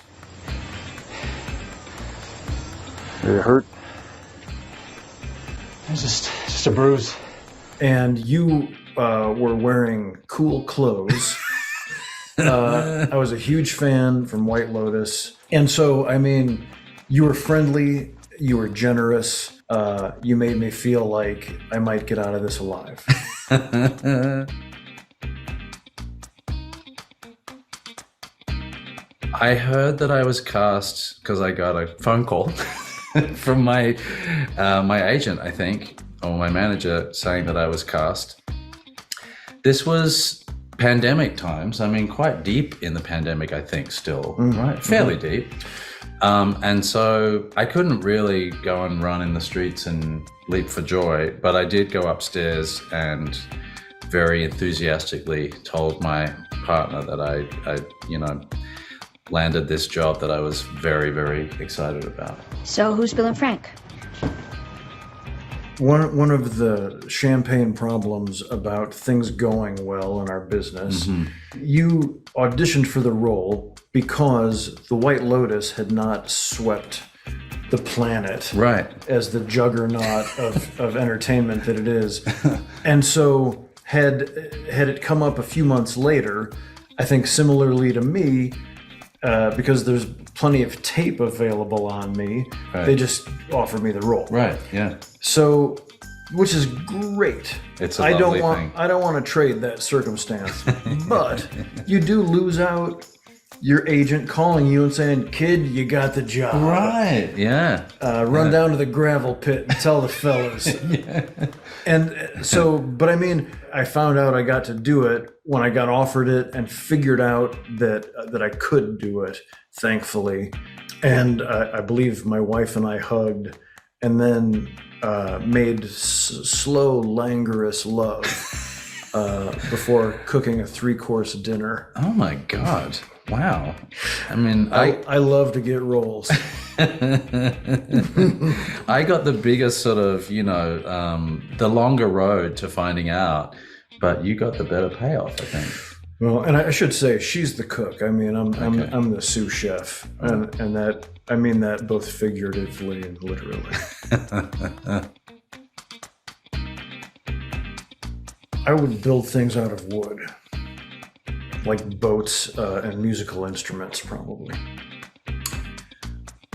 Are you hurt? It's just a bruise. And you were wearing cool clothes. I was a huge fan from White Lotus. And so, I mean, you were friendly, you were generous, you made me feel like I might get out of this alive. I heard that I was cast because I got a phone call from my agent, I think, or my manager, saying that I was cast. This was pandemic times. I mean, quite deep in the pandemic, I think, still, right? Fairly deep. And so I couldn't really go and run in the streets and leap for joy, but I did go upstairs and very enthusiastically told my partner that I landed this job that I was very, very excited about. So who's Bill and Frank? One of the champagne problems about things going well in our business, you auditioned for the role because the White Lotus had not swept the planet as the juggernaut of entertainment that it is. And so had it come up a few months later, I think similarly to me, because there's plenty of tape available on me, they just offered me the role. Right, yeah. So, which is great. It's a lovely thing. I don't want to trade that circumstance, but you do lose out your agent calling you and saying, "Kid, you got the job." Right, yeah. Run down to the gravel pit and tell the fellas. And so, but I mean, I found out I got to do it when I got offered it and figured out that I could do it, thankfully. And I believe my wife and I hugged and then made slow, languorous love before cooking a 3-course dinner. Oh my God. Wow. I mean, I love to get roles. I got the biggest sort of, the longer road to finding out, but you got the better payoff, I think. Well, and I should say she's the cook. I mean, I'm the sous chef, and that I mean that both figuratively and literally. I would build things out of wood, like boats and musical instruments, probably.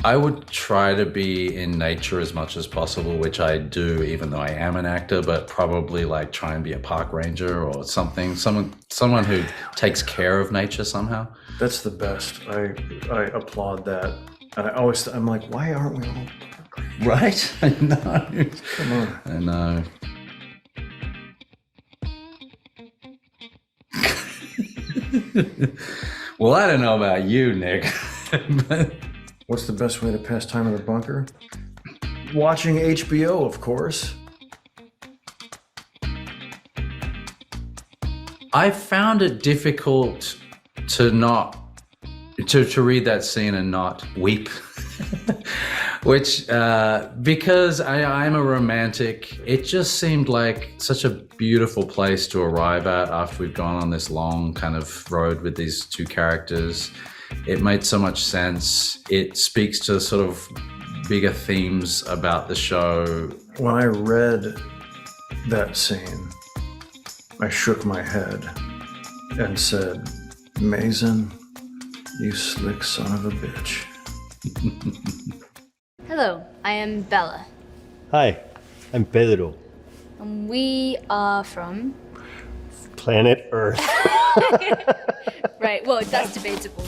I would try to be in nature as much as possible, which I do, even though I am an actor, but probably like try and be a park ranger or something, someone who takes care of nature somehow. That's the best. I applaud that. And I'm like, why aren't we all park Right? I know. Come on. I know. Well, I don't know about you, Nick. What's the best way to pass time in the bunker? Watching HBO, of course. I found it difficult to read that scene and not weep. Which, because I'm a romantic, it just seemed like such a beautiful place to arrive at after we've gone on this long kind of road with these two characters. It made so much sense. It speaks to sort of bigger themes about the show. When I read that scene, I shook my head and said, Mason, you slick son of a bitch. Hello, I am Bella. Hi, I'm Pedro. And we are from... Planet Earth. Right, well, that's debatable.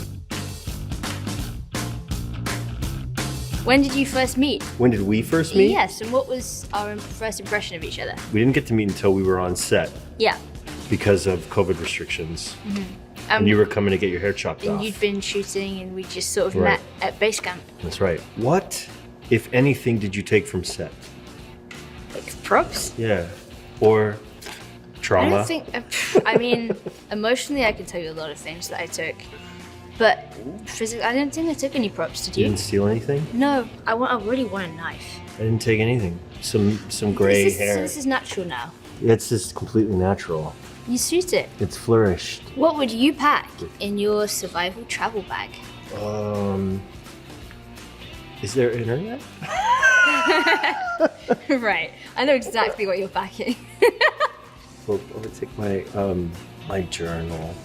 When did you first meet? When did we first meet? Yes, and what was our first impression of each other? We didn't get to meet until we were on set Yeah. because of COVID restrictions. Mm-hmm. And you were coming to get your hair chopped And off. you'd been shooting and we just sort of Right. met at base camp. That's right. What, if anything, did you take from set? Like props? Yeah. Or trauma? I don't think, I mean, emotionally I can tell you a lot of things that I took. But physically, I don't think I took any props, did You you? didn't steal anything? No, I really want a knife. I didn't take anything. Some gray hair. This is natural now. It's just completely natural. You suit it. It's flourished. What would you pack in your survival travel bag? Is there internet? Right, I know exactly what you're packing. Well, let me take my my journal.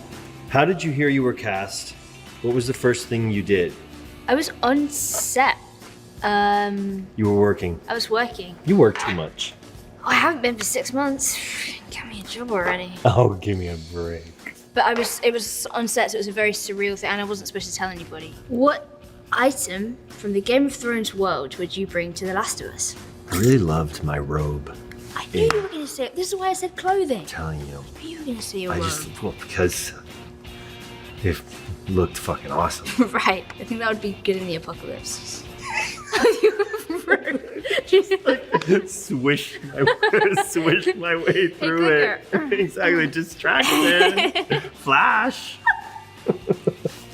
How did you hear you were cast? What was the first thing you did? I was on set. You were working. I was working. You work too much. Oh, I haven't been for 6 months. Get me a job already. Oh, give me a break. But it was on set, so it was a very surreal thing, and I wasn't supposed to tell anybody. What item from the Game of Thrones world would you bring to The Last of Us? I really loved my robe. I knew you were going to say it. This is why I said clothing. I'm telling you. I knew you were going to say your robe. Because it looked fucking awesome. Right. I think that would be good in the apocalypse. Swish my way through it. Exactly, distraction. Flash.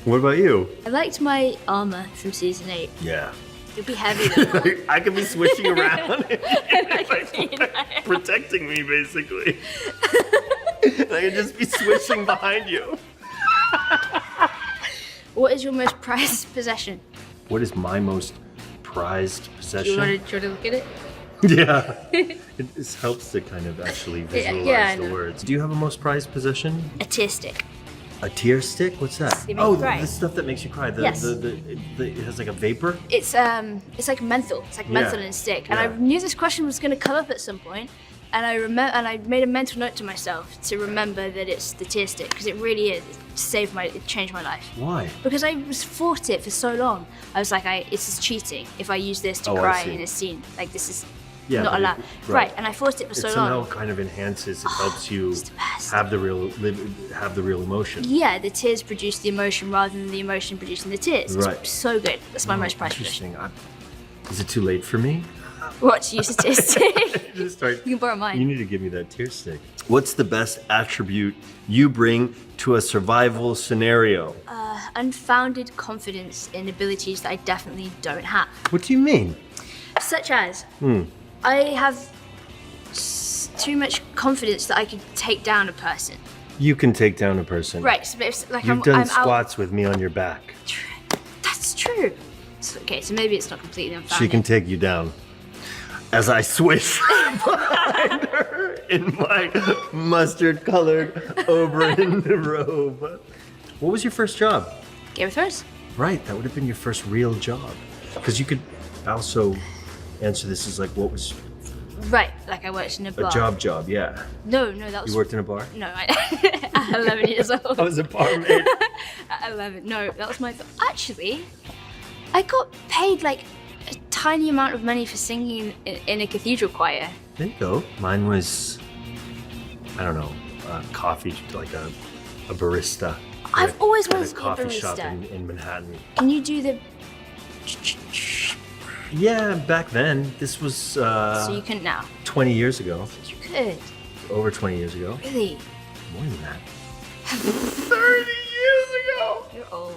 What about you? I liked my armor from season 8. Yeah. It'd be heavy though. I could be swishing around, protecting me basically. And I could just be swishing behind you. What is your most prized possession? What is my most prized Do possession? you want to look at it? Yeah. It just helps to kind of actually visualize Yeah, I the know. words. Do you have a most prized possession? A tear stick. A tear stick? What's that? They make you cry. The stuff that makes you cry. Yes. It has like a vapor? It's like menthol. It's like menthol and stick. And I knew this question was going to come up at some point, and I made a mental note to myself to remember that it's the tear stick, because it really is. It changed my life. Why? Because I was fought it for so long. I was like, it's just cheating if I use this to Oh, I cry see. in a scene. Like this is Yeah, not but allowed. Right, and I fought it for It so somehow long. kind of enhances. It helps you have the real emotion. Yeah, the tears produce the emotion rather than the emotion producing the tears. Right. It's so good. That's my most prized Interesting. Is it too late for me? What, to use a tear stick? Just start. You can borrow mine. You need to give me that tear stick. What's the best attribute you bring to a survival scenario? Unfounded confidence in abilities that I definitely don't have. What do you mean? Such as, I have too much confidence that I could take down a person. You can take down a person. Right, so if, like You've done I'm squats with me on your back. That's true. Okay, so maybe it's not completely unfounded. She can take you down. As I swish behind her in my mustard-colored Oberyn robe. What was your first job? Game of Thrones. Right, that would have been your first real job. Because you could also answer this as like, what was Right, like I worked in a bar. a job, yeah. No, that was... You worked in a bar? No, at 11 years old. I was a barmaid. At 11, no, that was my... Actually, I got paid like a tiny amount of money for singing in a cathedral choir. There you go. Mine was, I don't know, a coffee, like a barista. I've always at wanted a to be a coffee shop barista. in Manhattan. Can you do the... Yeah, back then. This was So you couldn't now? 20 years ago. You could. Over 20 years ago. Really? More than that. 30 years ago! You're old.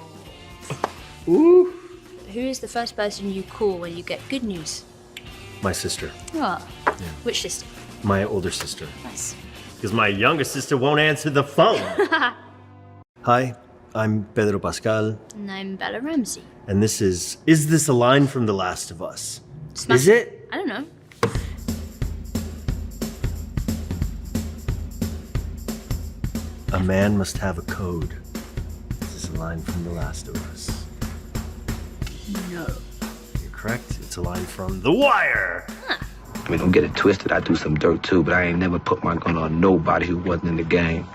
Ooh. Who is the first person you call when you get good news? My sister. Oh. Yeah. Which sister? My older sister. Nice. Because my younger sister won't answer the phone. Hi, I'm Pedro Pascal. And I'm Bella Ramsey. And this is this a line from The Last of Us? Smash Is it? I don't know. A man must have a code. This is a line from The Last of Us. No. You're correct. It's a line from The Wire. I mean, don't get it twisted. I do some dirt too, but I ain't never put my gun on nobody who wasn't in the game.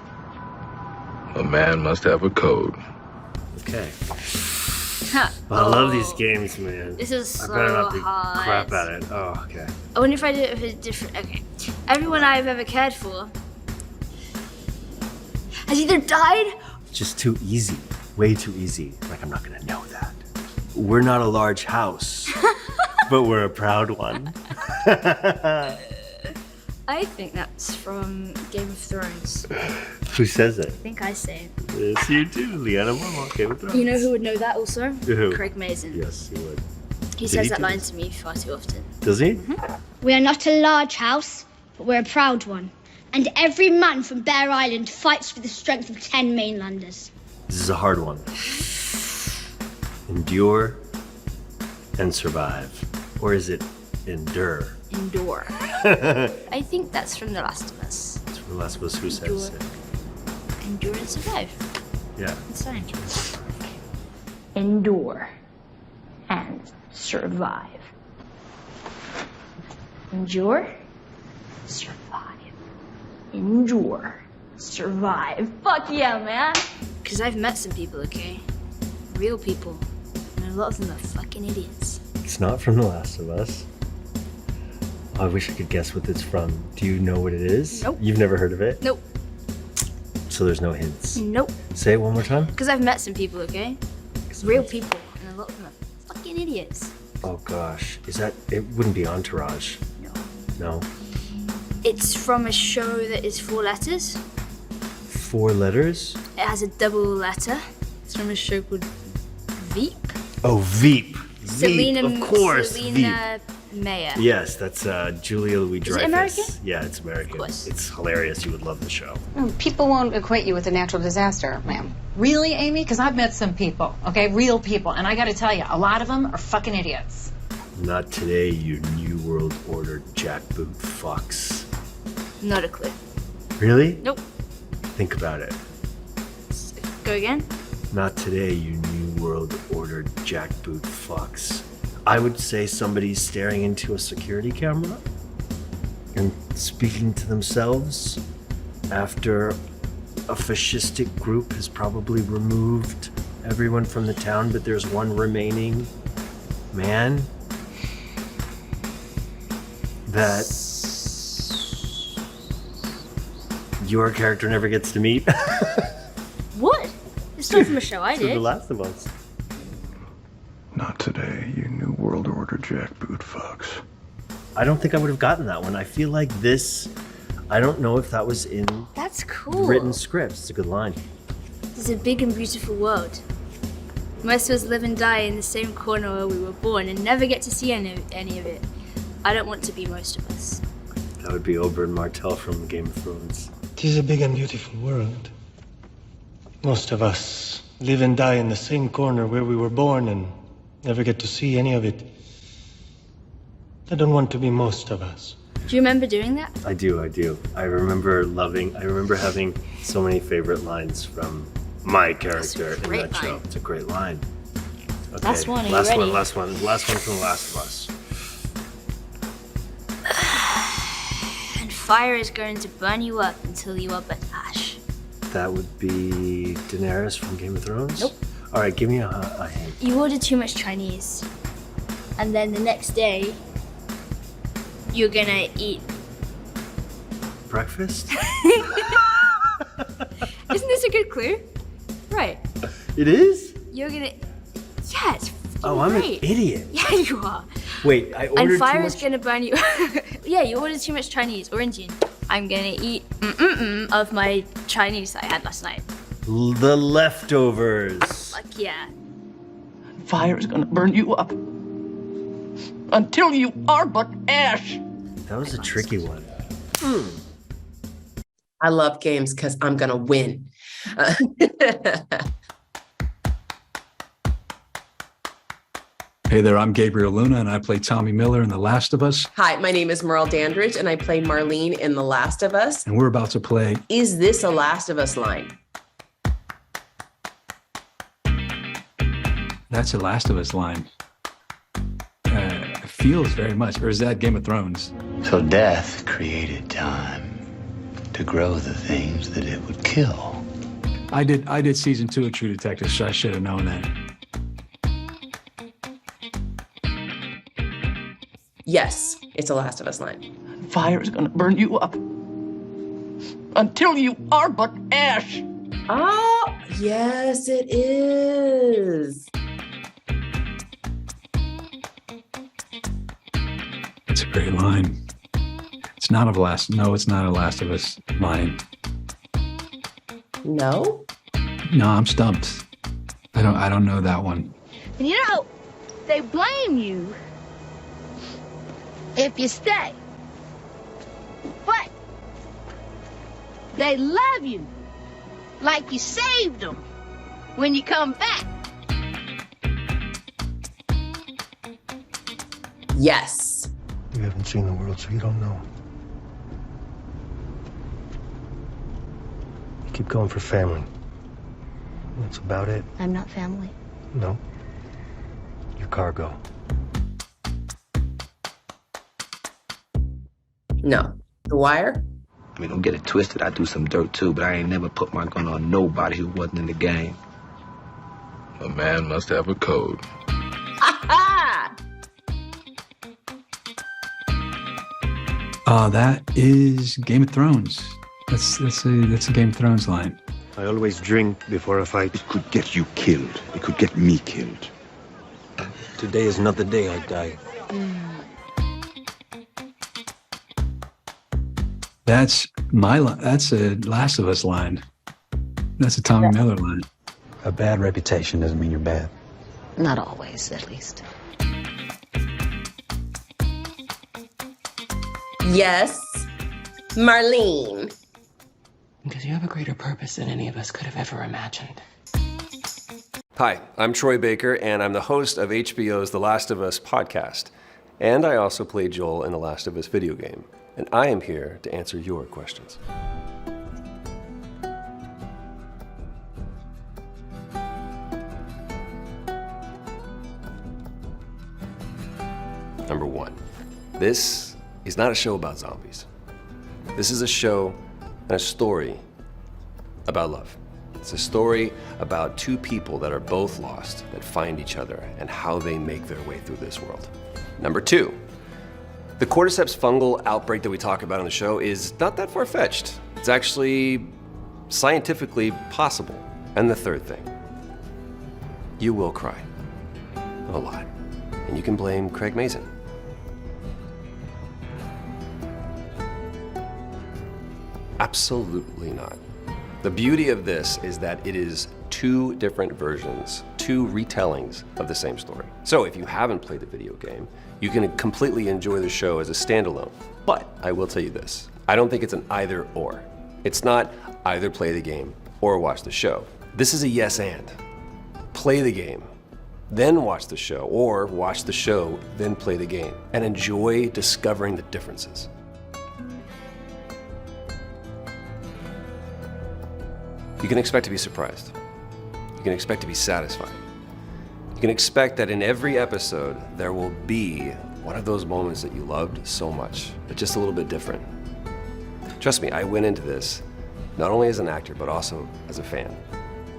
A man must have a code. Okay. Huh. I love these games, man. This is I better not so be hard. crap at it. Oh, okay. I wonder if I do it with a different... Okay. Everyone I've ever cared for has either died... Just too easy. Way too easy. Like, I'm not gonna know that. We're not a large house, but we're a proud one. I think that's from Game of Thrones. Who says it? I think I say it. It's you too, Leanna Mama. Game of Thrones. You know who would know that also? Who? Craig Mazin. Yes, he would. He Did says he that do line this? to me far too often. Does he? We are not a large house, but we're a proud one. And every man from Bear Island fights for the strength of 10 mainlanders. This is a hard one. Endure and survive. Or is it endure? Endure. I think that's from The Last of Us. It's from The Last of Us. Who says it? Endure and survive. Yeah. It's fine. Endure and survive. Endure, survive. Endure, survive. Fuck yeah, man! Because I've met some people, okay? Real people. And a lot of them are fucking idiots. It's not from The Last of Us. I wish I could guess what it's from. Do you know what it is? Nope. You've never heard of it? Nope. So there's no hints. Nope. Say it one more time. Because I've met some people, okay? Real people. And a lot of them are fucking idiots. Oh gosh. Is that, it wouldn't be Entourage. No. No. It's from a show that is 4 letters. 4 letters? It has a double letter. It's from a show called Veep. Oh, Veep. Selena, Veep, of course. Selena Meyer. Yes, that's Julia Louis-Dreyfus. Is it American? Yeah, it's American. Of course. It's hilarious. You would love the show. People won't equate you with a natural disaster, ma'am. Really, Amy? Because I've met some people, okay? Real people. And I got to tell you, a lot of them are fucking idiots. Not today, you New World Order jackboot fucks. Not a clue. Really? Nope. Think about it. Go again? Not today, you New World Order jackboot fucks. I would say somebody's staring into a security camera and speaking to themselves after a fascistic group has probably removed everyone from the town, but there's one remaining man that your character never gets to meet. What? It's not from a show I It's from did. The Last of Us. Not today, you New World Order jackboot fucks. I don't think I would have gotten that one. I feel like this, I don't know if that was in That's cool. written scripts. It's a good line. It's a big and beautiful world. Most of us live and die in the same corner where we were born and never get to see any of it. I don't want to be most of us. That would be Oberyn Martell from Game of Thrones. It is a big and beautiful world. Most of us live and die in the same corner where we were born and never get to see any of it. I don't want to be most of us. Do you remember doing that? I do. I remember having so many favorite lines from my character in that show. It's a great line. Okay, Last one, are you last ready? one from The Last of Us. And fire is going to burn you up until you are but ash. That would be Daenerys from Game of Thrones? Nope. All right, give me a hint. You ordered too much Chinese. and then the next day, you're gonna eat. Breakfast? Isn't this a good clue? Right. It is? You're gonna. Yeah, it's Oh, I'm great. an idiot. Yeah, you are. Wait, I ordered And fire too is much. gonna burn you. Yeah, you ordered too much Chinese or Indian. I'm gonna eat of my Chinese that I had last night. The leftovers. Like, yeah. Fire is gonna burn you up until you are but ash. That was a tricky one. I love games because I'm gonna win. Hey there, I'm Gabriel Luna, and I play Tommy Miller in The Last of Us. Hi, my name is Merle Dandridge, and I play Marlene in The Last of Us. And we're about to play Is this a Last of Us line? That's a Last of Us line. It feels very much, or is that Game of Thrones? So death created time to grow the things that it would kill. I did season 2 of True Detective, so I should have known that. Yes, it's a Last of Us line. Fire is gonna burn you up until you are but ash. Oh, yes, it is. It's a great line. It's not a Last of Us line. No? No, I'm stumped. I don't know that one. And you know, they blame you if you stay. But they love you like you saved them when you come back. Yes. You haven't seen the world, so you don't know. You keep going for family. That's about it. I'm not family. No. Your cargo. No. The Wire? I mean, don't get it twisted. I do some dirt too, but I ain't never put my gun on nobody who wasn't in the game. A man must have a code. That is Game of Thrones. That's a Game of Thrones line. I always drink before a fight. It could get you killed. It could get me killed. Today is not the day I die. That's my line. That's a Last of Us line. That's a Tommy Miller line. A bad reputation doesn't mean you're bad. Not always, at least. Yes. Marlene. Because you have a greater purpose than any of us could have ever imagined. Hi, I'm Troy Baker, and I'm the host of HBO's The Last of Us podcast. And I also play Joel in The Last of Us video game. And I am here to answer your questions. Number one, this is not a show about zombies. This is a show and a story about love. It's a story about two people that are both lost, that find each other, and how they make their way through this world. Number two, the cordyceps fungal outbreak that we talk about on the show is not that far-fetched. It's actually scientifically possible. And the third thing, you will cry. A lot. And you can blame Craig Mazin. Absolutely not. The beauty of this is that it is two different versions, two retellings of the same story. So if you haven't played the video game, you can completely enjoy the show as a standalone. But I will tell you this, I don't think it's an either or. It's not either play the game or watch the show. This is a yes and. Play the game, then watch the show, or watch the show, then play the game, and enjoy discovering the differences. You can expect to be surprised. You can expect to be satisfied. You can expect that in every episode, there will be one of those moments that you loved so much, but just a little bit different. Trust me, I went into this not only as an actor, but also as a fan.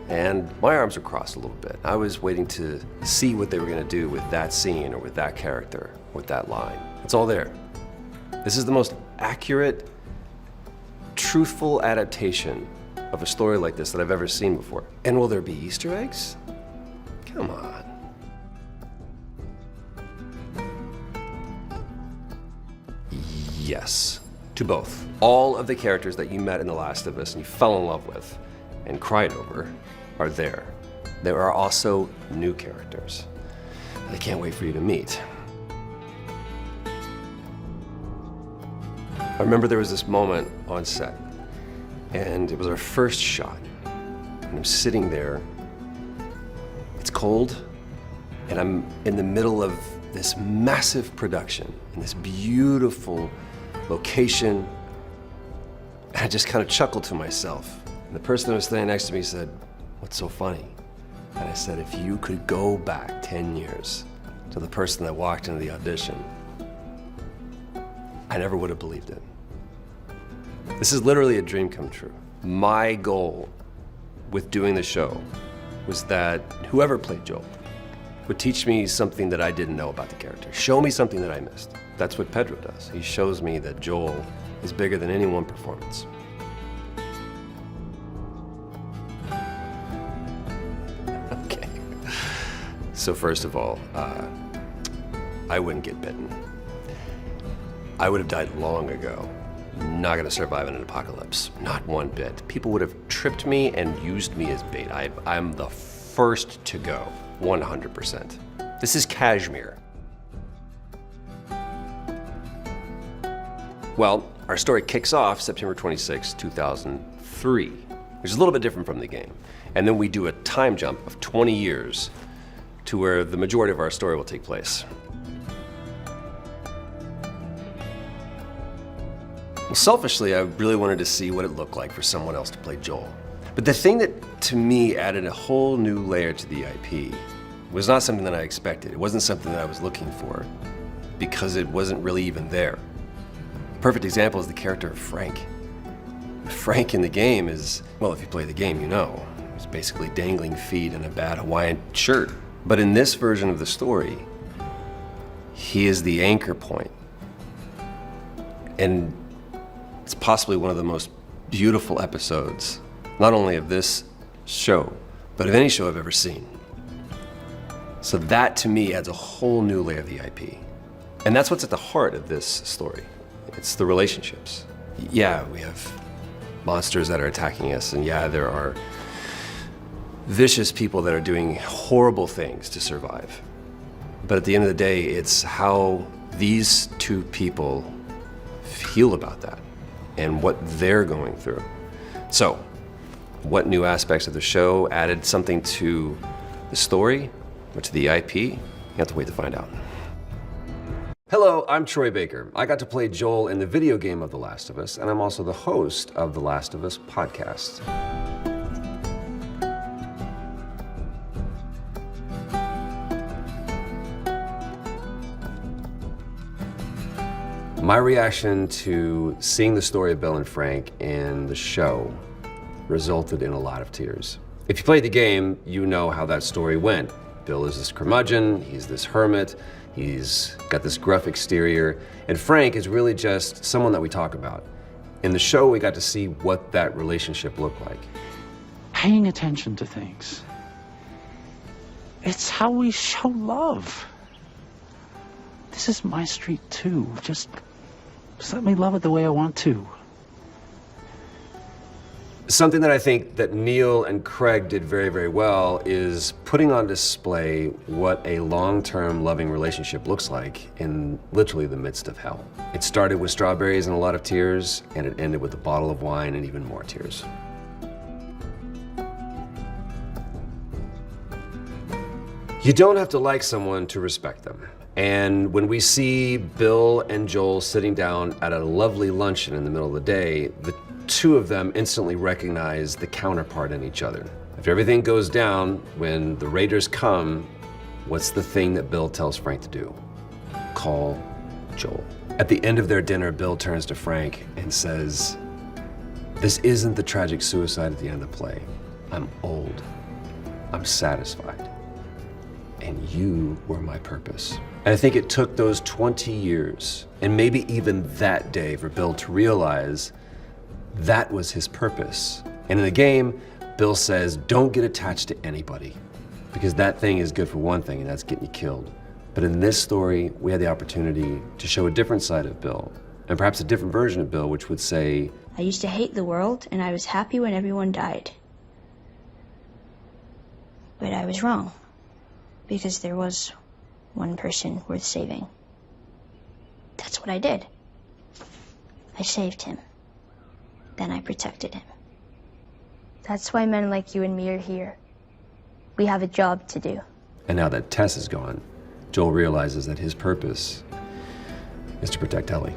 and my arms were crossed a little bit. I was waiting to see what they were gonna do with that scene or with that character, with that line. It's all there. This is the most accurate, truthful adaptation of a story like this that I've ever seen before. And will there be Easter eggs? Come on. Yes, to both. All of the characters that you met in The Last of Us and you fell in love with and cried over are there. There are also new characters that I can't wait for you to meet. I remember there was this moment on set, and it was our first shot. And I'm sitting there, it's cold, and I'm in the middle of this massive production in this beautiful location. And I just kind of chuckled to myself. And the person that was standing next to me said, "What's so funny?" And I said, if you could go back 10 years to the person that walked into the audition, I never would have believed it. This is literally a dream come true. My goal with doing the show was that whoever played Joel would teach me something that I didn't know about the character, show me something that I missed. That's what Pedro does. He shows me that Joel is bigger than any one performance. Okay. So first of all, I wouldn't get bitten. I would have died long ago. Not gonna survive in an apocalypse, not one bit. People would have tripped me and used me as bait. I'm the first to go, 100%. This is cashmere. Well, our story kicks off September 26, 2003, which is a little bit different from the game. And then we do a time jump of 20 years to where the majority of our story will take place. Well, selfishly, I really wanted to see what it looked like for someone else to play Joel. But the thing that, to me, added a whole new layer to the IP was not something that I expected. It wasn't something that I was looking for, because it wasn't really even there. A perfect example is the character of Frank. Frank in the game is, well, if you play the game, you know, he's basically dangling feet in a bad Hawaiian shirt. But in this version of the story, he is the anchor point. And it's possibly one of the most beautiful episodes, not only of this show, but of any show I've ever seen. So that, to me, adds a whole new layer of the IP. And that's what's at the heart of this story. It's the relationships. Yeah, we have monsters that are attacking us, and yeah, there are vicious people that are doing horrible things to survive. But at the end of the day, it's how these two people feel about that and what they're going through. So, what new aspects of the show added something to the story or to the IP? You have to wait to find out. Hello, I'm Troy Baker. I got to play Joel in the video game of The Last of Us, and I'm also the host of The Last of Us podcast. My reaction to seeing the story of Bill and Frank in the show resulted in a lot of tears. If you played the game, you know how that story went. Bill is this curmudgeon, he's this hermit, he's got this gruff exterior, and Frank is really just someone that we talk about. In the show, we got to see what that relationship looked like. Paying attention to things. It's how we show love. This is my street too. Just let me love it the way I want to. Something that I think that Neil and Craig did very, very well is putting on display what a long-term loving relationship looks like in literally the midst of hell. It started with strawberries and a lot of tears, and it ended with a bottle of wine and even more tears. You don't have to like someone to respect them. And when we see Bill and Joel sitting down at a lovely luncheon in the middle of the day, the two of them instantly recognize the counterpart in each other. If everything goes down, when the Raiders come, what's the thing that Bill tells Frank to do? Call Joel. At the end of their dinner, Bill turns to Frank and says, "This isn't the tragic suicide at the end of the play. I'm old. I'm satisfied. And you were my purpose. And I think it took those 20 years, and maybe even that day, for Bill to realize that was his purpose. And in the game, Bill says, don't get attached to anybody, because that thing is good for one thing, and that's getting you killed. But in this story, we had the opportunity to show a different side of Bill, and perhaps a different version of Bill, which would say, I used to hate the world, and I was happy when everyone died. But I was wrong, because there was one person worth saving. That's what I did. I saved him. Then I protected him. That's why men like you and me are here. We have a job to do. and now that Tess is gone, Joel realizes that his purpose is to protect Ellie.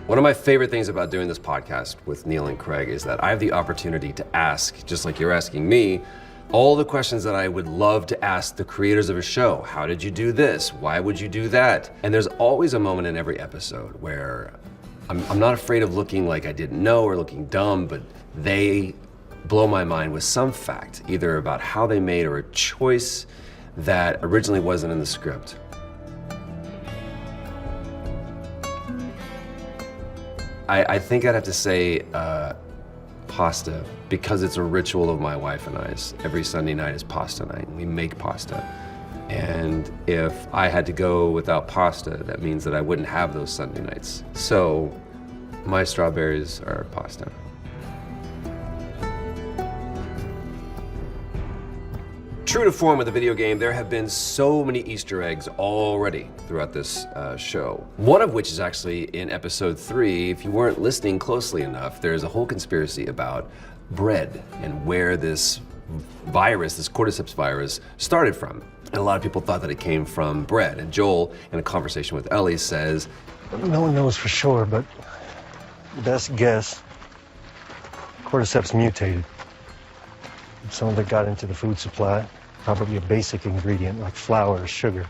One of my favorite things about doing this podcast with Neil and Craig is that I have the opportunity to ask, just like you're asking me, all the questions that I would love to ask the creators of a show. How did you do this? Why would you do that? And there's always a moment in every episode where I'm not afraid of looking like I didn't know or looking dumb, but they blow my mind with some fact, either about how they made or a choice that originally wasn't in the script. I think I'd have to say pasta, because it's a ritual of my wife and I's. Every Sunday night is pasta night. We make pasta. And if I had to go without pasta, that means that I wouldn't have those Sunday nights. So my strawberries are pasta. True to form with the video game, there have been so many Easter eggs already throughout this show. One of which is actually in episode 3. If you weren't listening closely enough, there's a whole conspiracy about bread and where this virus, this cordyceps virus, started from. And a lot of people thought that it came from bread. And Joel, in a conversation with Ellie, says, no one knows for sure, but best guess, cordyceps mutated. Some of it got into the food supply. Probably a basic ingredient like flour or sugar.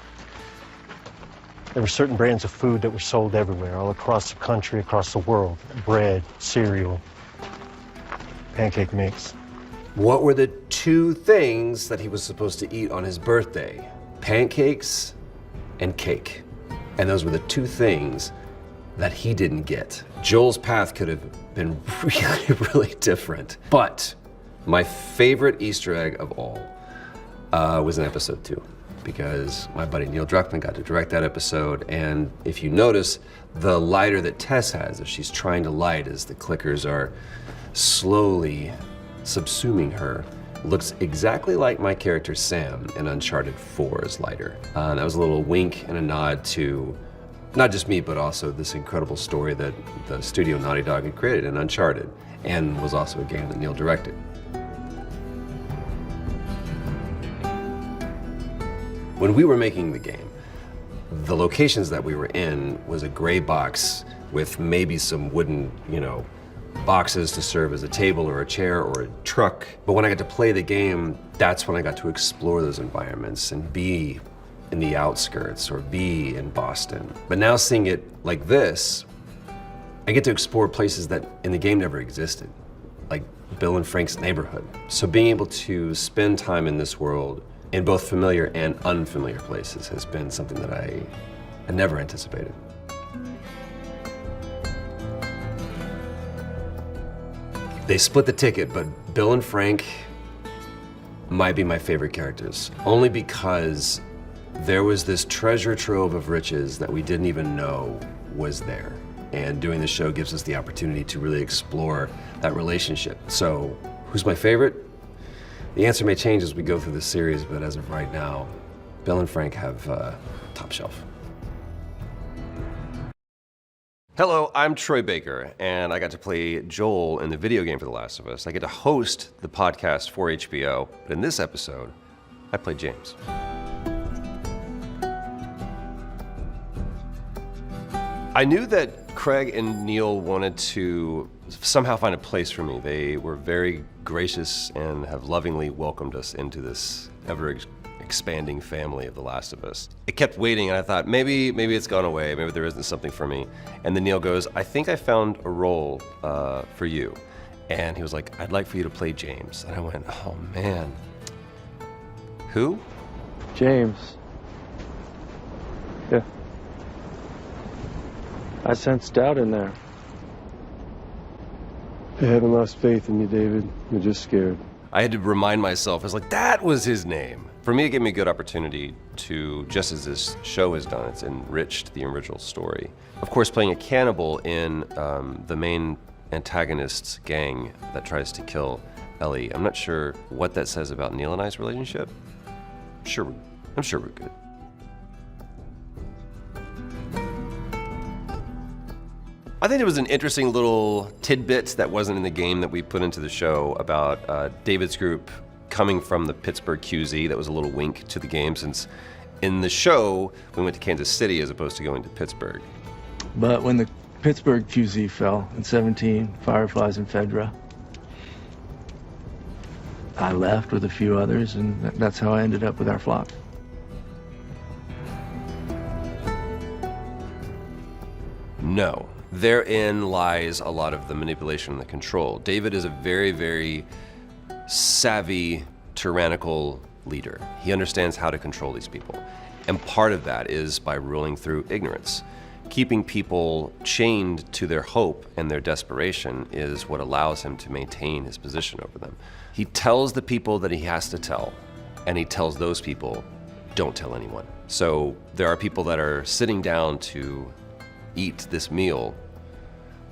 There were certain brands of food that were sold everywhere, all across the country, across the world. Bread, cereal, pancake mix. what were the 2 things that he was supposed to eat on his birthday? Pancakes and cake. And those were the 2 things that he didn't get. Joel's path could have been really, really different. But my favorite Easter egg of all was in episode 2, because my buddy Neil Druckmann got to direct that episode. And if you notice, the lighter that Tess has, as she's trying to light as the clickers are slowly subsuming her, looks exactly like my character Sam in Uncharted 4's lighter. That was a little wink and a nod to not just me, but also this incredible story that the studio Naughty Dog had created in Uncharted, and was also a game that Neil directed. When we were making the game, the locations that we were in was a gray box with maybe some wooden, boxes to serve as a table or a chair or a truck. But when I got to play the game, that's when I got to explore those environments and be in the outskirts or be in Boston. But now seeing it like this, I get to explore places that in the game never existed, like Bill and Frank's neighborhood. So being able to spend time in this world in both familiar and unfamiliar places has been something that I had never anticipated. They split the ticket, but Bill and Frank might be my favorite characters, only because there was this treasure trove of riches that we didn't even know was there. And doing the show gives us the opportunity to really explore that relationship. So, who's my favorite? The answer may change as we go through the series, but as of right now, Bill and Frank have top shelf. Hello, I'm Troy Baker, and I got to play Joel in the video game for The Last of Us. I get to host the podcast for HBO, but in this episode, I play James. I knew that Craig and Neil wanted to somehow find a place for me. They were very gracious and have lovingly welcomed us into this ever-expanding family of The Last of Us. I kept waiting, and I thought, maybe it's gone away, maybe there isn't something for me. And then Neil goes, I think I found a role for you. And he was like, I'd like for you to play James. And I went, oh man. Who? James. Yeah. I sensed doubt in there. I haven't lost faith in you, David. You're just scared. I had to remind myself, I was like, that was his name. For me, it gave me a good opportunity to, just as this show has done, it's enriched the original story. Of course, playing a cannibal in the main antagonist's gang that tries to kill Ellie, I'm not sure what that says about Neil and I's relationship. I'm sure we're good. I think there was an interesting little tidbit that wasn't in the game that we put into the show about David's group coming from the Pittsburgh QZ. That was a little wink to the game, since in the show, we went to Kansas City as opposed to going to Pittsburgh. But when the Pittsburgh QZ fell in 17, Fireflies and Fedra, I left with a few others, and that's how I ended up with our flock. No. Therein lies a lot of the manipulation and the control. David is a very, very savvy, tyrannical leader. He understands how to control these people. And part of that is by ruling through ignorance. Keeping people chained to their hope and their desperation is what allows him to maintain his position over them. He tells the people that he has to tell, and he tells those people, don't tell anyone. So there are people that are sitting down to eat this meal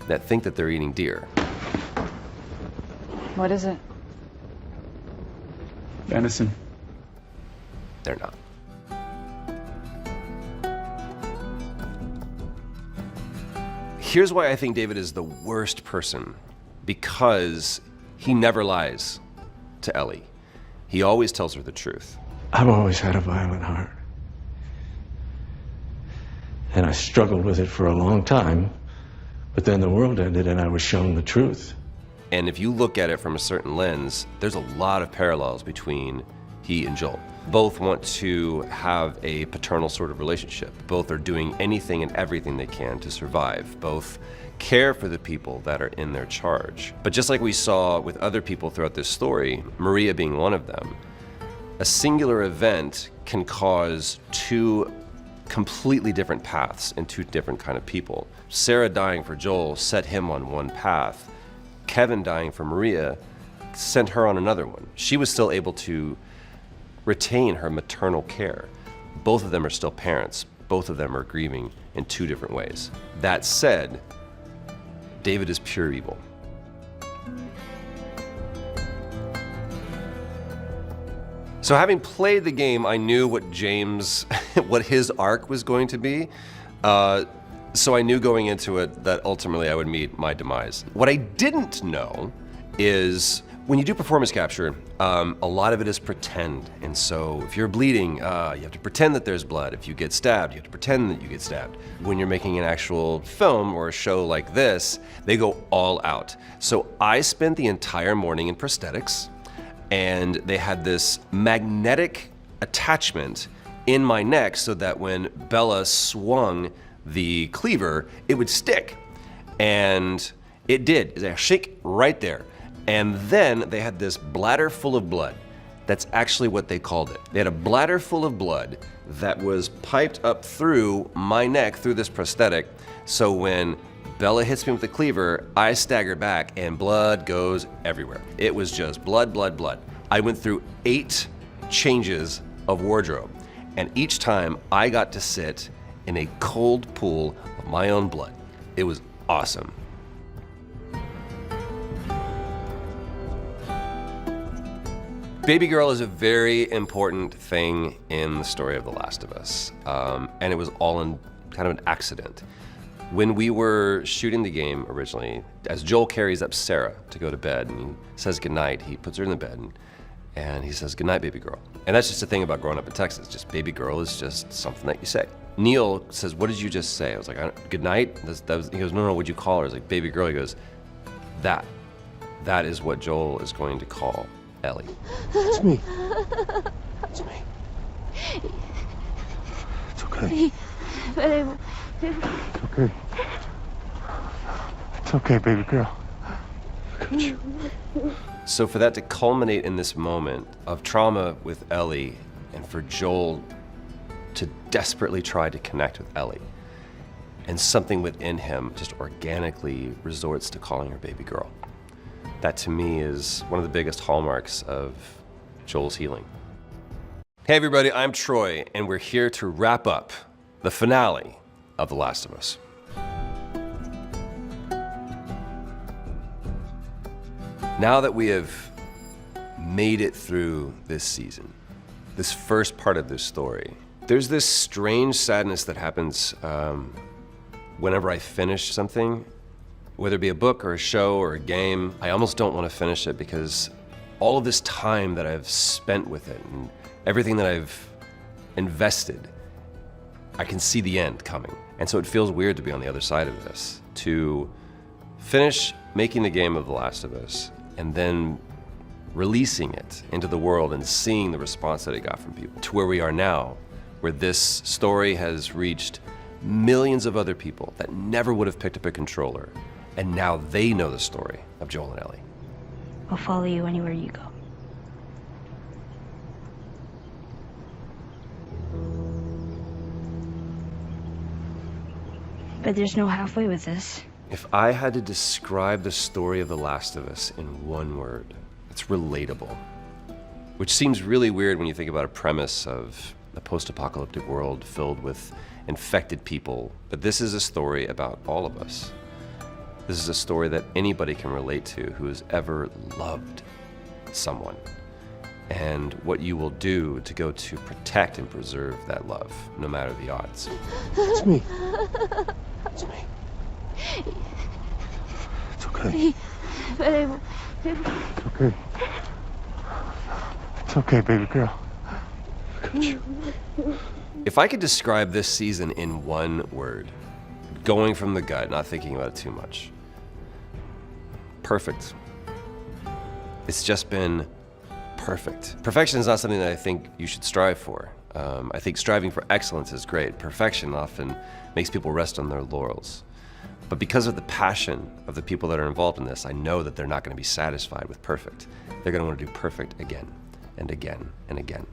that think that they're eating deer. What is it? Venison. They're not. Here's why I think David is the worst person, because he never lies to Ellie. He always tells her the truth. I've always had a violent heart. And I struggled with it for a long time, but then the world ended and I was shown the truth. And if you look at it from a certain lens, there's a lot of parallels between he and Joel. Both want to have a paternal sort of relationship. Both are doing anything and everything they can to survive. Both care for the people that are in their charge. But just like we saw with other people throughout this story, Maria being one of them, a singular event can cause two completely different paths and two different kind of people. Sarah dying for Joel set him on one path. Kevin dying for Maria sent her on another one. She was still able to retain her maternal care. Both of them are still parents. Both of them are grieving in two different ways. That said, David is pure evil. So having played the game, I knew what James, what his arc was going to be. So I knew going into it that ultimately I would meet my demise. What I didn't know is when you do performance capture, a lot of it is pretend. And so if you're bleeding, you have to pretend that there's blood. If you get stabbed, you have to pretend that you get stabbed. When you're making an actual film or a show like this, they go all out. So I spent the entire morning in prosthetics, and they had this magnetic attachment in my neck so that when Bella swung the cleaver, it would stick. And it did. It was a shake right there. And then they had this bladder full of blood. That's actually what they called it. They had a bladder full of blood that was piped up through my neck, through this prosthetic. So when Bella hits me with the cleaver, I stagger back and blood goes everywhere. It was just blood, blood, blood. I went through 8 changes of wardrobe, and each time I got to sit in a cold pool of my own blood. It was awesome. Baby girl is a very important thing in the story of The Last of Us, and it was all in kind of an accident. When we were shooting the game originally, as Joel carries up Sarah to go to bed and he says goodnight, he puts her in the bed and he says, "Goodnight, baby girl." And that's just the thing about growing up in Texas, just baby girl is just something that you say. Neil says, "What did you just say?" I was like, "Goodnight?" He goes, "No, what'd you call her?" I was like, "Baby girl." He goes, That is what Joel is going to call Ellie. It's me. It's me. It's okay. It's okay. It's okay, baby girl. So for that to culminate in this moment of trauma with Ellie, and for Joel to desperately try to connect with Ellie, and something within him just organically resorts to calling her baby girl. That to me is one of the biggest hallmarks of Joel's healing. Hey everybody, I'm Troy, and we're here to wrap up the finale of The Last of Us. Now that we have made it through this season, this first part of this story, there's this strange sadness that happens whenever I finish something, whether it be a book or a show or a game. I almost don't want to finish it because all of this time that I've spent with it and everything that I've invested, I can see the end coming. And so it feels weird to be on the other side of this, to finish making the game of The Last of Us and then releasing it into the world and seeing the response that it got from people, to where we are now, where this story has reached millions of other people that never would have picked up a controller, and now they know the story of Joel and Ellie. I'll follow you anywhere you go. But there's no halfway with this. If I had to describe the story of The Last of Us in one word, it's relatable. Which seems really weird when you think about a premise of a post-apocalyptic world filled with infected people. But this is a story about all of us. This is a story that anybody can relate to who has ever loved someone, and what you will do to go to protect and preserve that love, no matter the odds. It's me. It's me. It's okay. It's okay. It's okay, baby girl. I got you. If I could describe this season in one word, going from the gut, not thinking about it too much, perfect. It's just been perfect. Perfection is not something that I think you should strive for. I think striving for excellence is great. Perfection often makes people rest on their laurels. But because of the passion of the people that are involved in this, I know that they're not going to be satisfied with perfect. They're going to want to do perfect again and again and again.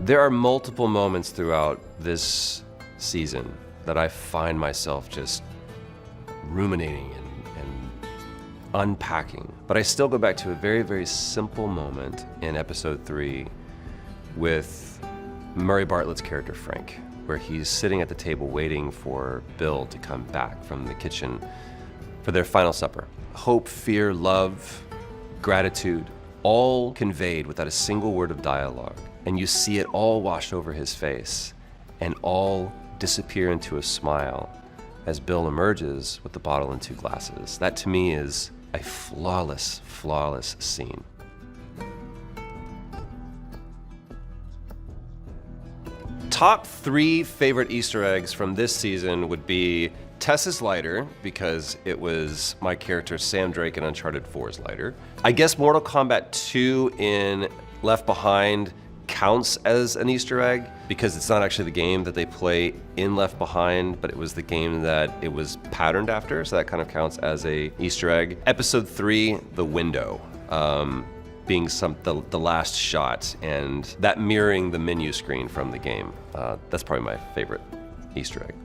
There are multiple moments throughout this season that I find myself just ruminating and unpacking. But I still go back to a very, very simple moment in episode 3 with Murray Bartlett's character, Frank, where he's sitting at the table waiting for Bill to come back from the kitchen for their final supper. Hope, fear, love, gratitude, all conveyed without a single word of dialogue. And you see it all wash over his face and all disappear into a smile as Bill emerges with the bottle and 2 glasses. That to me is a flawless, flawless scene. Top 3 favorite Easter eggs from this season would be Tess's lighter, because it was my character Sam Drake in Uncharted 4's lighter. I guess Mortal Kombat 2 in Left Behind counts as an Easter egg because it's not actually the game that they play in Left Behind, but it was the game that it was patterned after, so that kind of counts as a Easter egg. Episode 3, the window, being the last shot, and that mirroring the menu screen from the game. That's probably my favorite Easter egg.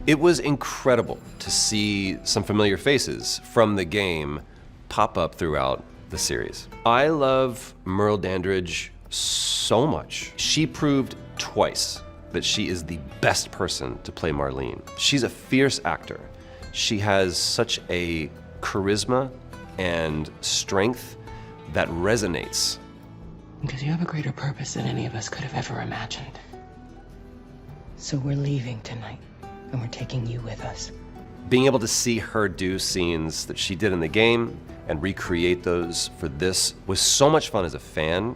It was incredible to see some familiar faces from the game pop up throughout the series. I love Merle Dandridge so much. She proved twice that she is the best person to play Marlene. She's a fierce actor. She has such a charisma and strength that resonates. Because you have a greater purpose than any of us could have ever imagined. So we're leaving tonight, and we're taking you with us. Being able to see her do scenes that she did in the game and recreate those for this was so much fun as a fan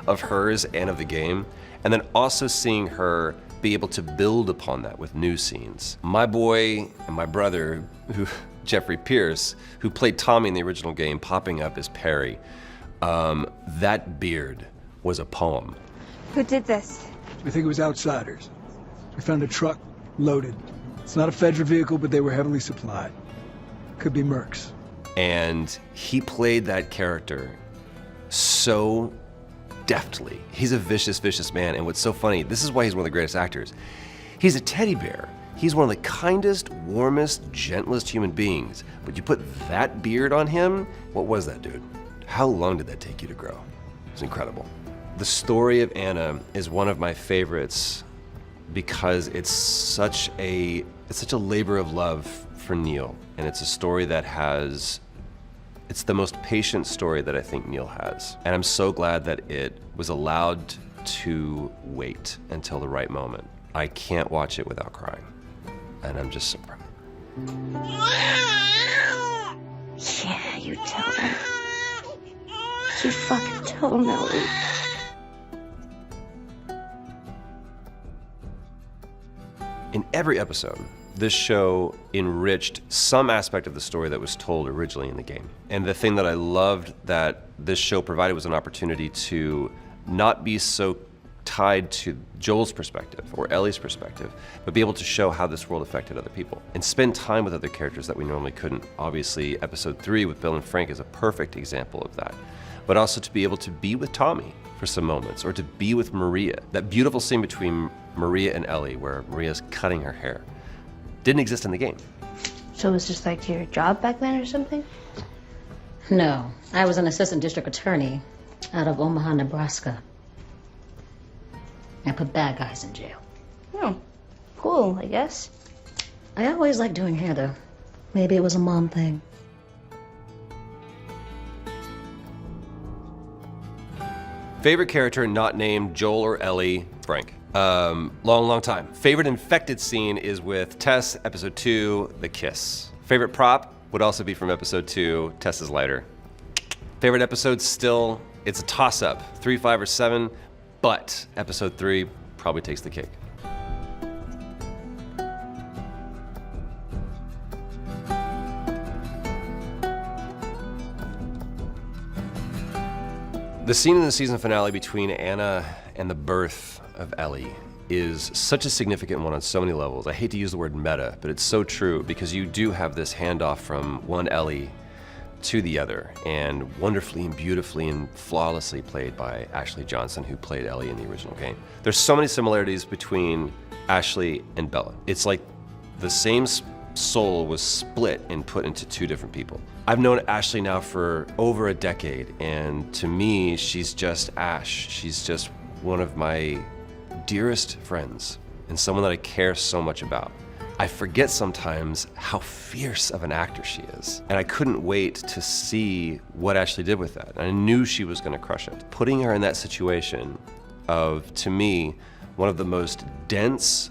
of hers and of the game. And then also seeing her be able to build upon that with new scenes. My boy and my brother, Jeffrey Pierce, who played Tommy in the original game, popping up as Perry, that beard was a poem. Who did this? We think it was outsiders. We found a truck loaded. It's not a federal vehicle, but they were heavily supplied. Could be mercs. And he played that character so deftly. He's a vicious, vicious man. And what's so funny, this is why he's one of the greatest actors. He's a teddy bear. He's one of the kindest, warmest, gentlest human beings. But you put that beard on him, what was that, dude? How long did that take you to grow? It's incredible. The story of Anna is one of my favorites because it's such a labor of love for Neil. And it's a story that it's the most patient story that I think Neil has. And I'm so glad that it was allowed to wait until the right moment. I can't watch it without crying. And I'm just so proud. Yeah, you tell her. You fucking tell Melody. In every episode, this show enriched some aspect of the story that was told originally in the game. And the thing that I loved that this show provided was an opportunity to not be so tied to Joel's perspective or Ellie's perspective, but be able to show how this world affected other people and spend time with other characters that we normally couldn't. Obviously, episode 3 with Bill and Frank is a perfect example of that. But also to be able to be with Tommy for some moments, or to be with Maria. That beautiful scene between Maria and Ellie where Maria's cutting her hair didn't exist in the game. So it was just like your job back then or something? No, I was an assistant district attorney out of Omaha, Nebraska. I put bad guys in jail. Oh, cool, I guess. I always liked doing hair, though. Maybe it was a mom thing. Favorite character not named Joel or Ellie? Frank. Long time. Favorite infected scene is with Tess, episode 2, the kiss. Favorite prop would also be from episode 2, Tess's lighter. Favorite episode still, it's a toss-up, 3, 5, or 7, but episode 3 probably takes the cake. The scene in the season finale between Anna and the birth of Ellie is such a significant one on so many levels. I hate to use the word meta, but it's so true because you do have this handoff from one Ellie to the other, and wonderfully and beautifully and flawlessly played by Ashley Johnson, who played Ellie in the original game. There's so many similarities between Ashley and Bella. It's like the same soul was split and put into 2 different people. I've known Ashley now for over a decade, and to me, she's just Ash. She's just one of my dearest friends and someone that I care so much about. I forget sometimes how fierce of an actor she is, and I couldn't wait to see what Ashley did with that. I knew she was gonna crush it. Putting her in that situation of, to me, one of the most dense,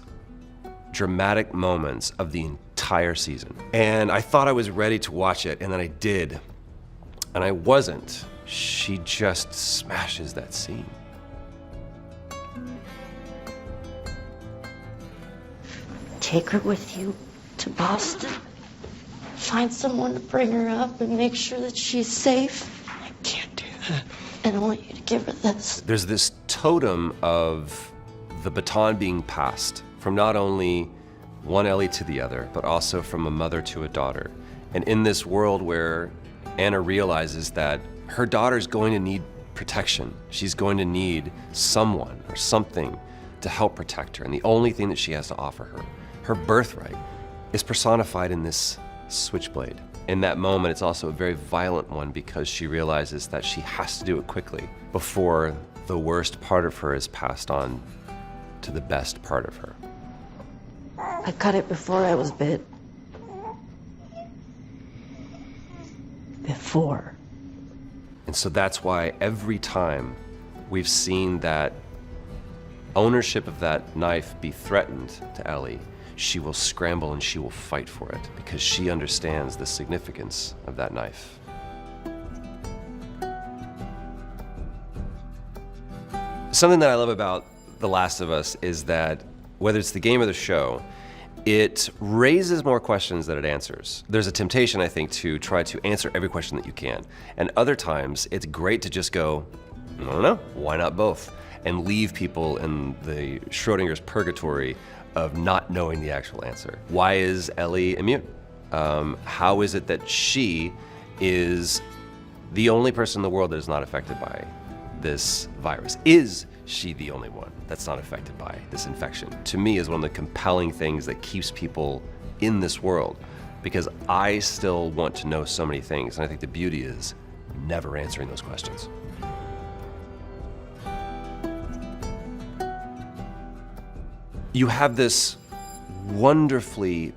dramatic moments of the entire season. And I thought I was ready to watch it, and then I did, and I wasn't. She just smashes that scene. Take her with you to Boston. Find someone to bring her up and make sure that she's safe. I can't do that. And I want you to give her this. There's this totem of the baton being passed from not only one Ellie to the other, but also from a mother to a daughter. And in this world where Anna realizes that her daughter's going to need protection, she's going to need someone or something to help protect her. And the only thing that she has to offer her, her birthright, is personified in this switchblade. In that moment, it's also a very violent one because she realizes that she has to do it quickly before the worst part of her is passed on to the best part of her. I cut it before I was bit. Before. And so that's why every time we've seen that ownership of that knife be threatened to Ellie, she will scramble and she will fight for it because she understands the significance of that knife. Something that I love about The Last of Us is that whether it's the game or the show, it raises more questions than it answers. There's a temptation, I think, to try to answer every question that you can. And other times, it's great to just go, I don't know, why not both? and leave people in the Schrodinger's purgatory of not knowing the actual answer. Why is Ellie immune? How is it that she is the only person in the world that is not affected by this virus? Is she the only one that's not affected by this infection? To me, is one of the compelling things that keeps people in this world, because I still want to know so many things, and I think the beauty is never answering those questions. You have this wonderfully,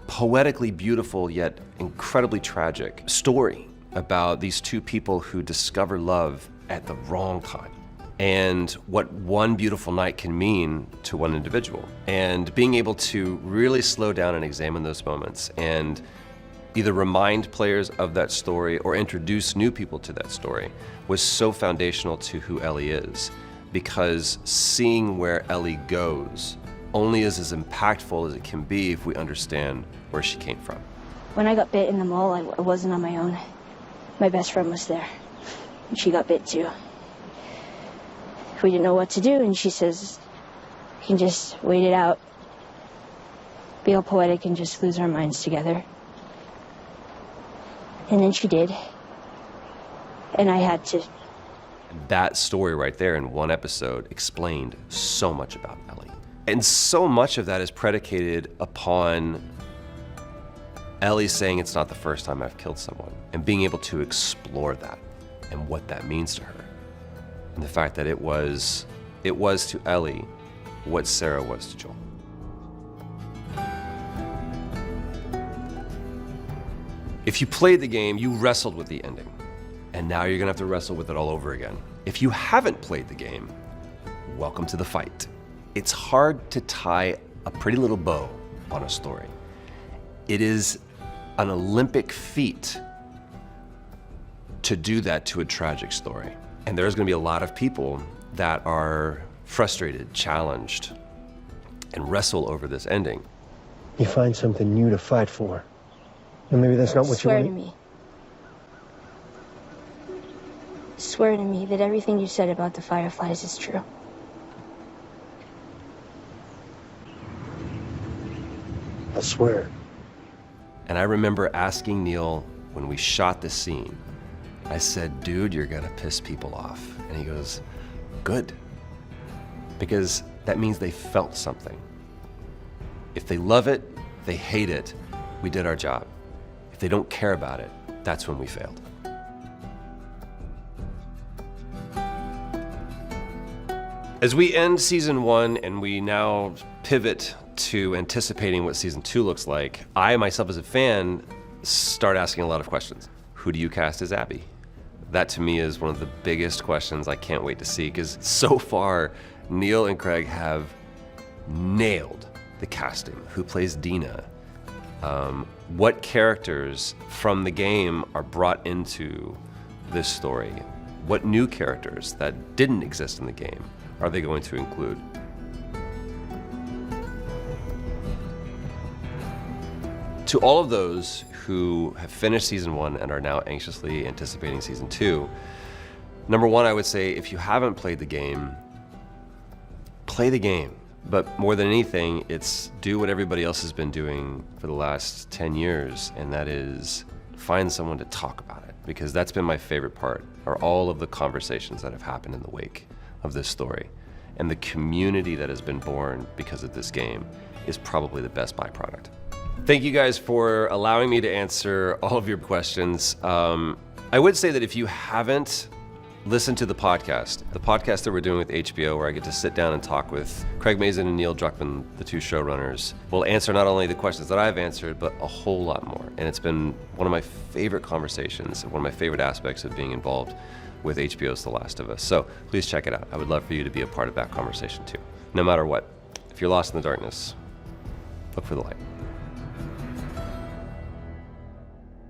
poetically beautiful, yet incredibly tragic story about these two people who discover love at the wrong time, and what one beautiful night can mean to one individual. And being able to really slow down and examine those moments and either remind players of that story or introduce new people to that story was so foundational to who Ellie is, because seeing where Ellie goes only is as impactful as it can be if we understand where she came from. When I got bit in the mall, I wasn't on my own. My best friend was there, and she got bit too. We didn't know what to do, and she says, we can just wait it out, be all poetic, and just lose our minds together. And then she did, and I had to. That story right there in one episode explained so much about Ellie. And so much of that is predicated upon Ellie saying it's not the first time I've killed someone, and being able to explore that and what that means to her. And the fact that it was to Ellie what Sarah was to Joel. If you played the game, you wrestled with the ending, and now you're gonna have to wrestle with it all over again. If you haven't played the game, welcome to the fight. It's hard to tie a pretty little bow on a story. It is an Olympic feat to do that to a tragic story. And there's gonna be a lot of people that are frustrated, challenged, and wrestle over this ending. You find something new to fight for. And maybe that's not what you Swear want. to me. Swear to me that everything you said about the Fireflies is true. I swear. And I remember asking Neil when we shot the scene, I said, dude, you're gonna piss people off. And he goes, good. Because that means they felt something. If they love it, they hate it, we did our job. If they don't care about it, that's when we failed. As we end season 1 and we now pivot to anticipating what season 2 looks like, I myself as a fan start asking a lot of questions. Who do you cast as Abby? That to me is one of the biggest questions I can't wait to see, because so far Neil and Craig have nailed the casting. Who plays Dina? What characters from the game are brought into this story? What new characters that didn't exist in the game are they going to include? To all of those who have finished season 1 and are now anxiously anticipating season 2, number 1, I would say if you haven't played the game, play the game. But more than anything, it's do what everybody else has been doing for the last 10 years, and that is find someone to talk about it, because that's been my favorite part, are all of the conversations that have happened in the wake of this story. And the community that has been born because of this game is probably the best byproduct. Thank you guys for allowing me to answer all of your questions. I would say that if you haven't listened to the podcast that we're doing with HBO, where I get to sit down and talk with Craig Mazin and Neil Druckmann, the two showrunners, will answer not only the questions that I've answered, but a whole lot more. And it's been one of my favorite conversations, one of my favorite aspects of being involved with HBO's The Last of Us. So please check it out. I would love for you to be a part of that conversation too. No matter what, if you're lost in the darkness, look for the light.